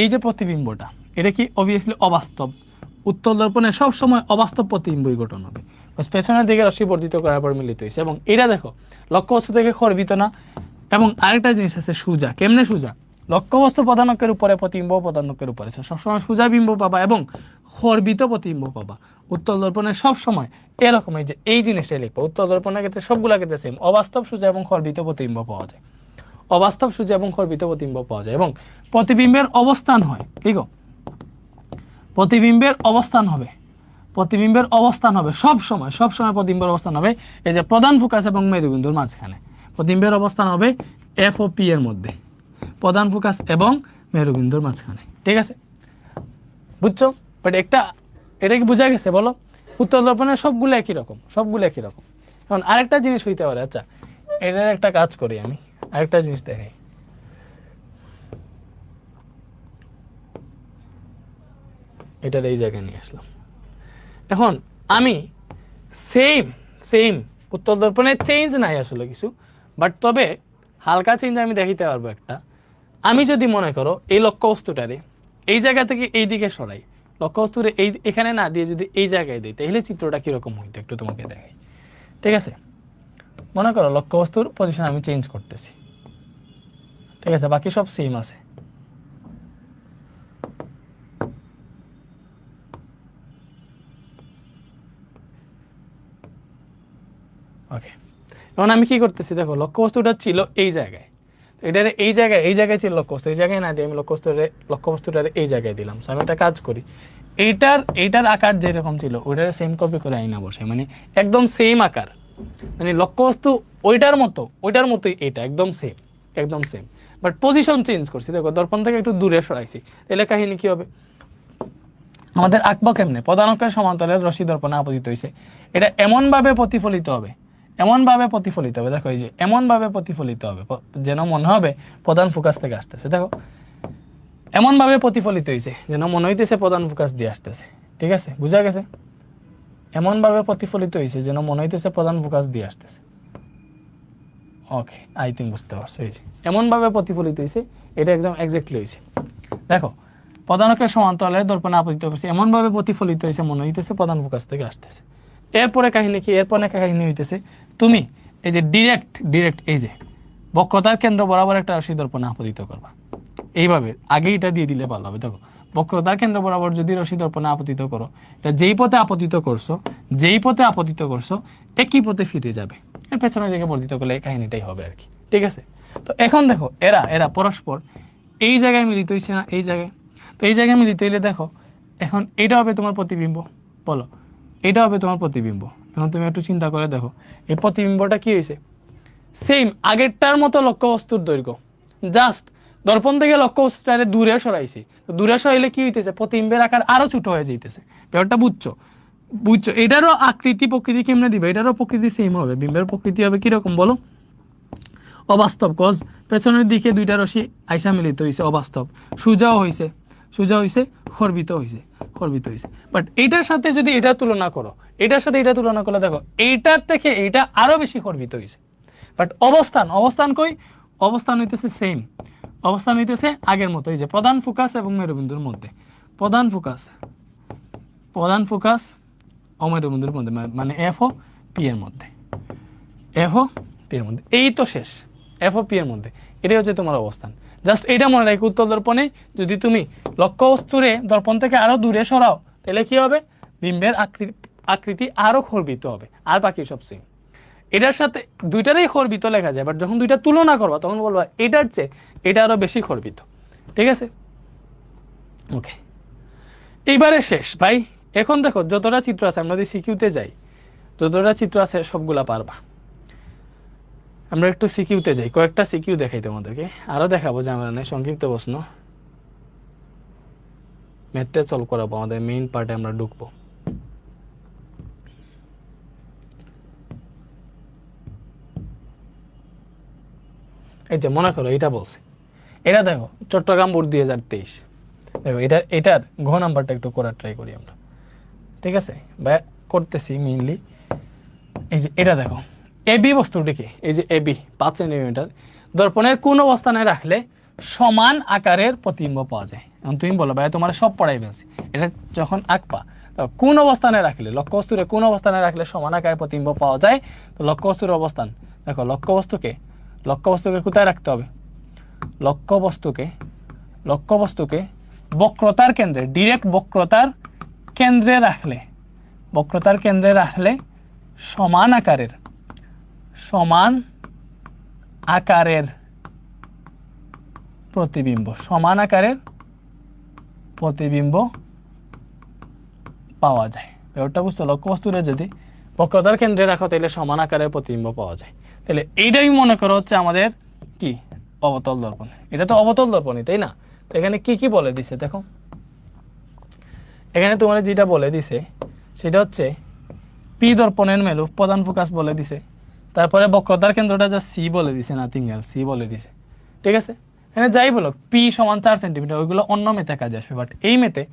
এই যে প্রতিবিম্বটা, এটা কি অবভিয়াসলি অবাস্তব। উত্তল দর্পণে সবসময় অবাস্তব প্রতিবিম্বই গঠন হবে, পেছনের দিকে রশ্মি বর্ধিত করার পর মিলিত হয়েছে। এবং এটা দেখো লক্ষ্যবস্তু থেকে খর্বিত না। এবং আরেকটা জিনিস আছে সোজা। কেমনে সোজা? লক্ষ্যবস্তু প্রধানকের উপরে, প্রতিবিম্ব প্রধানকের উপরে, সবসময় সোজা বিম্ব পাবা এবং খর্বিত প্রতিবিম্ব পাবা। উত্তল দর্পণে সবসময় এরকম এই যে এই জিনিসটাই লিখবো। উত্তল দর্পণের ক্ষেত্রে সবগুলা ক্ষেত্রে সেম, অবাস্তব সোজা এবং খর্বিত প্রতিবিম্ব পাওয়া যায়, অবাস্তব সোজা এবং খর্বিত প্রতিবিম্ব পাওয়া যায়। এবং প্রতিবিম্বের অবস্থান হয় লিখো, প্রতিবিম্বের অবস্থান হবে সবসময় প্রতিবিম্বের অবস্থান হবে এই যে প্রধান ফোকাস এবং মেরুবিন্দুর মাঝখানে। প্রতিবিম্বের অবস্থান হবে এফ ও পি এর মধ্যে, প্রধান ফোকাস এবং মেরুবিন্দুর মাঝখানে। ঠিক আছে, বুঝছো? বাট এটা কি বোঝা গেছে বলো? উত্তল দর্পণের সবগুলো একই রকম। এখন আরেকটা জিনিস হইতে পারে, আচ্ছা এটার একটা কাজ করি আমি, আরেকটা জিনিস দেখাই। এটার এই জায়গায় নিয়ে আসলাম। এখন আমি সেম উত্তল দর্পণের চেঞ্জ নাই আসলে কিছু, বাট তবে হালকা চেঞ্জ আমি দেখাইতে পারবো একটা। আমি যদি মনে করো এই লক্ষ্যবস্তুটারে এই জায়গা থেকে এই দিকে সরাই, লক্ষ্যবস্তুরে এখানে না দিয়ে যদি এই জায়গায় দিই, তাহলে চিত্রটা কিরকম হইতো একটু তোমাকে দেখাই। ঠিক আছে, মনে করো লক্ষ্যবস্তুর পজিশন আমি চেঞ্জ করতেছি, ঠিক আছে, বাকি সব সেম আছে। ওকে, এখন আমি কি করতেছি দেখো, লক্ষ্যবস্তুটা ছিল এই জায়গায়, এটারে এই জায়গায় ছিল লক্ষ্যবস্তু, এই জায়গায় না দিয়ে আমি লক্ষ্যবস্তুটারে এই জায়গায় দিলাম। আমি একটা কাজ করি, এইটার আকার যেরকম ছিল ওইটারে সেম কপি করে আইনা বসে, মানে একদম সেম আকার, মানে লক্ষ্যবস্তু ওইটার মতোই এটা একদম সেম, বাট পজিশন চেঞ্জ করছি। দেখো দর্পণ থেকে একটু দূরে সরাইছি, তাহলে কাহিনী কি হবে? আমাদের আঁকবো কেমনে? প্রধানকের সমান্তরালে রশ্মি দর্পণে আপতিত হয়েছে, এটা এমনভাবে প্রতিফলিত হবে, দেখো এই যে এমনভাবে প্রতিফলিত হবে যেন মনে হবে প্রধান ফোকাস থেকে আসতেছে। দেখো এমনভাবে প্রতিফলিত হয়েছে যেন মনে হইতেছে প্রধান ফোকাস দিয়ে আসতেছে। ঠিক আছে, বুঝা গেছে? এমনভাবে প্রতিফলিত হয়েছে যেন মনে হইতেছে প্রধান ফোকাস দিয়ে আসতেছে। ওকে, আই থিঙ্ক বুঝতে পারছো। এই যে এমনভাবে প্রতিফলিত হয়েছে, এটা একদম এক্স্যাক্টলি হয়েছে। দেখো প্রধানকের সমান্তরালে দর্পণে আপতিত করছে, এমনভাবে প্রতিফলিত হয়েছে মনে হইতেছে প্রধান ফোকাস থেকে আসতেছে। এরপরে কাহিনী কি? এরপরে কাহিনী হইতেছে তুমি এই যে ডিরেক্ট এই যে বক্রতার কেন্দ্র বরাবর একটা রশ্মি দর্পণে আপতিত করবা, এইভাবে আগে এটা দিয়ে দিলে ভালো হবে। দেখো বক্রতার কেন্দ্র বরাবর যদি রশ্মি দর্পণে আপতিত করো, এটা যেই পথে আপতিত করছো একই পথে ফিরে যাবে, এর পেছনে দিকে বর্ধিত করলে এই কাহিনীটাই হবে আর কি। ঠিক আছে, তো এখন দেখো এরা পরস্পর এই জায়গায় মিলিত হয়েছে না, এই জায়গায়, তো এই জায়গায় মিলিত হইলে দেখো এখন এটা হবে তোমার প্রতিবিম্ব, বলো এটা হবে তোমার প্রতিবিম্ব। এখন তুমি একটু চিন্তা করে দেখো এই প্রতিবিম্বটা কি হয়েছে? সেম আগেরটার মতো লক্ষ্যবস্তুর দৈর্ঘ্য, জাস্ট দর্পণ থেকে লক্ষ্যবস্তুটারে দূরে সরাইছি। দূরে সরাইলে কি হইতেছে? প্রতিবিম্বের আকার আরো ছোট হয়ে যাইতেছে। ব্যাপারটা বুঝছো? এটারও আকৃতি প্রকৃতি কেমনে দিবে? এটারও প্রকৃতি সেম হবে। বিম্বের প্রকৃতি হবে কিরকম বলো? অবাস্তব, কজ পেছনের দিকে দুইটা রশ্মি আইসা মিলিত হয়েছে, অবাস্তব। সোজাও হয়েছে, খর্বিত হয়েছে। বাট এইটার সাথে যদি এটা তুলনা করো, দেখো এইটার থেকে এইটা আরো বেশি খর্বিত হয়েছে। বাট অবস্থান কই? অবস্থান হইতেছে সেম, অবস্থান হইতেছে আগের মতো। এই যে প্রধান ফোকাস এবং মেরুবিন্দুর মধ্যে, প্রধান ফোকাস ও মেরুবিন্দুর মধ্যে, মানে এফ ও পি এর মধ্যে, এই তো শেষ। এফ ও পি এর মধ্যে এটাই হচ্ছে তোমার অবস্থান। জাস্ট এটা মনে রাখো, উত্তল দর্পণে যদি তুমি লক্ষ্যবস্তুরে দর্পণ থেকে আরো দূরে সরাও, তাহলে কি হবে? বিম্বের আকৃতি আরো খর্বিত হবে, আর বাকি সব সেম। এটার সাথে দুইটারই খর্বিত লেখা যায়, বাট যখন দুইটা তুলনা করবা তখন বলবা এটার চেয়ে এটা আরো বেশি খর্বিত, ঠিক আছে, ওকে। এইবারে শেষ ভাই। এখন দেখো যতটা চিত্র আছে, আমরা যদি সিকিউতে যাই, যতটা চিত্র আছে সবগুলা পারবা। আমরা একটু সিকিউতে যাই, কয়েকটা সিকিউ দেখাই তোমাদেরকে, আরো দেখাবো যে আমরা সংক্ষিপ্ত প্রশ্ন ম্যাথে সলভ করাবো, আমাদের মেইন পার্টে আমরা ঢুকবো। এই যে মনে করো এটা বলছে, এটা দেখো চট্টগ্রাম বোর্ড 2023, দেখো এটার ঘ নাম্বারটা একটু করার ট্রাই করি আমরা, ঠিক আছে বা করতেছি মেইনলি। এই যে এটা দেখো এবি বস্তুটিকে, এই যে এবি 5 সেন্টিমিটার দর্পণের কোন অবস্থানে রাখলে সমান আকারের প্রতিবিম্ব পাওয়া যায়। এখন তুমি বলো ভাই তোমার সব পড়াই ফেলছি, এটা যখন আঁকবা কোন অবস্থানে রাখলে, লক্ষ্যবস্তুরে কোন অবস্থানে রাখলে সমান আকারের প্রতিবিম্ব পাওয়া যায়। তো লক্ষ্যবস্তুর অবস্থান দেখো, লক্ষ্যবস্তুকে কোথায় রাখতে হবে, লক্ষ্যবস্তুকে বক্রতার কেন্দ্রে, ডিরেক্ট বক্রতার কেন্দ্রে রাখলে সমান আকারের প্রতিবিম্ব পাওয়া যায়। ব্যাপারটা বুঝতো, লক্ষ্যবস্তুরে যদি বক্রতার কেন্দ্রে রাখো তাহলে সমান আকারের প্রতিবিম্ব পাওয়া যায়। তাহলে এইটাই মনে করো হচ্ছে আমাদের কি অবতল দর্পণ, এটা তো অবতল দর্পণই তাই না। তো এখানে কি কি বলে দিছে দেখো, এখানে তোমার যেটা বলে দিছে সেটা হচ্ছে পি দর্পণের মেরু প্রধান ফোকাস বলে দিছে, তারপরে বক্রতার কেন্দ্রটা যা সি বলে দিছে, নাথিং এলস, সি বলে দিছে, ঠিক আছে। এখানে যাই বলো পি সমান 4 সেন্টিমিটার, ওইগুলো অন্য মেতে কাজে আসবে, বাট এই মেতে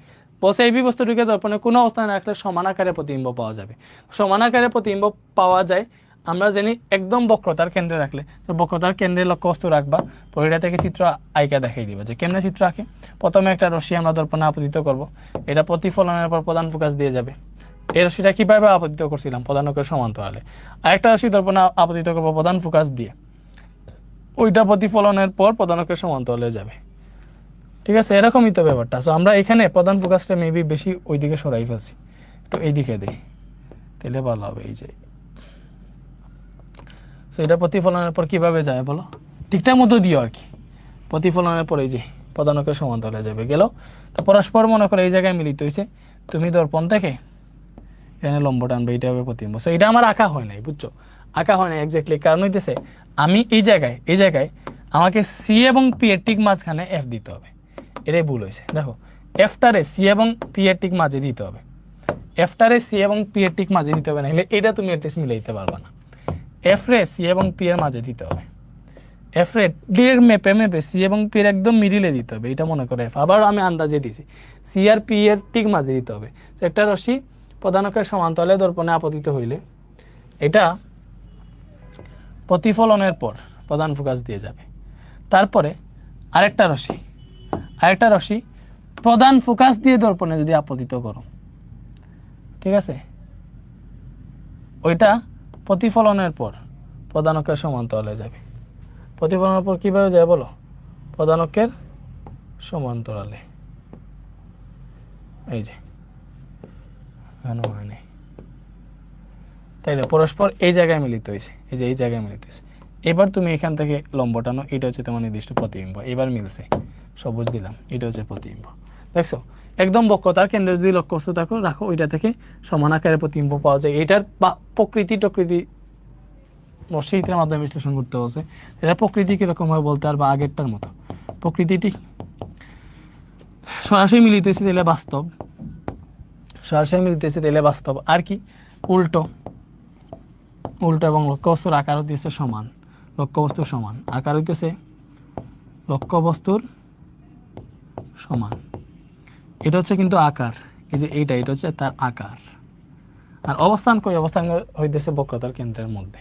বলছে এই বস্তুটিকে দর্পণে কোনো অবস্থানে রাখলে সমান আকারে প্রতিবিম্ব পাওয়া যাবে। সমান আকারে প্রতিবিম্ব পাওয়া যায় আমরা জানি একদম বক্রতার কেন্দ্রে রাখলে। তো বক্রতার কেন্দ্রে লক্ষ্যবস্তু রাখবা, পরিটা থেকে চিত্র আইকা দেখাই দিবা যে কেমনে চিত্র আঁকে। প্রথমে একটা রশ্মি আমরা দর্পণে আপতিত করব, এটা প্রতিফলনের পর প্রধান ফোকাস দিয়ে যাবে। এই রশ্মিটা কিভাবে আপতিত করছিলাম, প্রধানকের সমান্তরালে। আরেকটা রশ্মি দর্পণে আপতিত করবো প্রধান ফোকাস দিয়ে, ওইটা প্রতিফলনের পর প্রধানকের সমান্তরালে যাবে, ঠিক আছে। এরকমই তো ব্যাপারটা। সো আমরা এখানে প্রধান ফোকাসটা মেবি বেশি ওইদিকে সরাই ফেলছি, একটু এইদিকে দিই তাহলে ভালো হবে। এই যে সো এটা প্রতিফলনের পর কিভাবে যায় বলো, ঠিকঠাক মতো দিও আর কি। প্রতিফলনের পর এই যে প্রধানকের সমান্তরালে যাবে, গেল। তো পরস্পর মনে করো এই জায়গায় মিলিত হয়েছে, তুমি দর্পণ থেকে এখানে লম্ব টানবে, এটা হবে প্রতিবিম্ব। সো এটা আমার আঁকা হয় নাই, বুঝছো, আঁকা হয় নাই এক্স্যাক্টলি, কারণ হইতেছে আমি এই জায়গায় আমাকে সি এবং পি এর ঠিক মাঝখানে এফ দিতে হবে, এটাই ভুল হয়েছে। দেখো এফটারে সি এবং পি এর ঠিক মাঝে দিতে হবে, এফটারে সি এবং পি এর ঠিক মাঝে দিতে হবে, না হলে এটা তুমি এটলিস্ট মিলাইতে পারবা না। এফ রে সি এবং পি এর মাঝে দিতে হবে, এফ রে ডিরেক্ট মেপে সি এবং পি এর একদম মিডিলে দিতে হবে, এটা মনে করে এফ। আবার আমি আন্দাজে দিয়েছি সি আর পি এর ঠিক মাঝে দিতে হবে। তো একটা রশ্মি প্রধানকের সমান্তরালে দর্পণে আপতিত হইলে এটা প্রতিফলনের পর প্রধান ফোকাস দিয়ে যাবে, তারপরে আরেকটা রশ্মি প্রধান ফোকাস দিয়ে দর্পণে যদি আপতিত করো, ঠিক আছে, ওইটা প্রতিফলনের পর প্রধানকের সমান্তরালে যাবে। প্রতিফলনের পর কিভাবে যায় বলো, প্রধানকের সমান্তরালে, এই যে হয়, তাইলে পরস্পর এই জায়গায় মিলিত হয়েছে, এই যে এই জায়গায় মিলিত হয়েছে। এবার তুমি এখান থেকে লম্ব টানো, এটা হচ্ছে তোমার নির্দিষ্ট প্রতিবিম্ব, এবার মিলছে, সবুজ দিলাম, এটা হচ্ছে প্রতিবিম্ব। দেখছো একদম বক্রতার কেন্দ্রে যদি লক্ষ্যবস্তু রাখো, ওইটা থেকে সমান আকারের প্রতিবিম্ব পাওয়া যায়। এটার প্রকৃতি রশ্মির মাধ্যমে বিশ্লেষণ করতে হচ্ছে, এটা প্রকৃতি কিরকম হয় বলতে আর বা আগেরটার মতো প্রকৃতিটি সরাসরি মিলিত হয়েছে তাহলে বাস্তব, আর কি উল্টো এবং লক্ষ্যবস্তুর আকার হইতেছে সমান, লক্ষ্যবস্তুর সমান আকার হইতেছে লক্ষ্যবস্তুর সমান। এটা হচ্ছে কিন্তু আকার, এই যে এটা হচ্ছে তার আকার। আর অবস্থান হইতেছে বক্রতার কেন্দ্রের মধ্যে।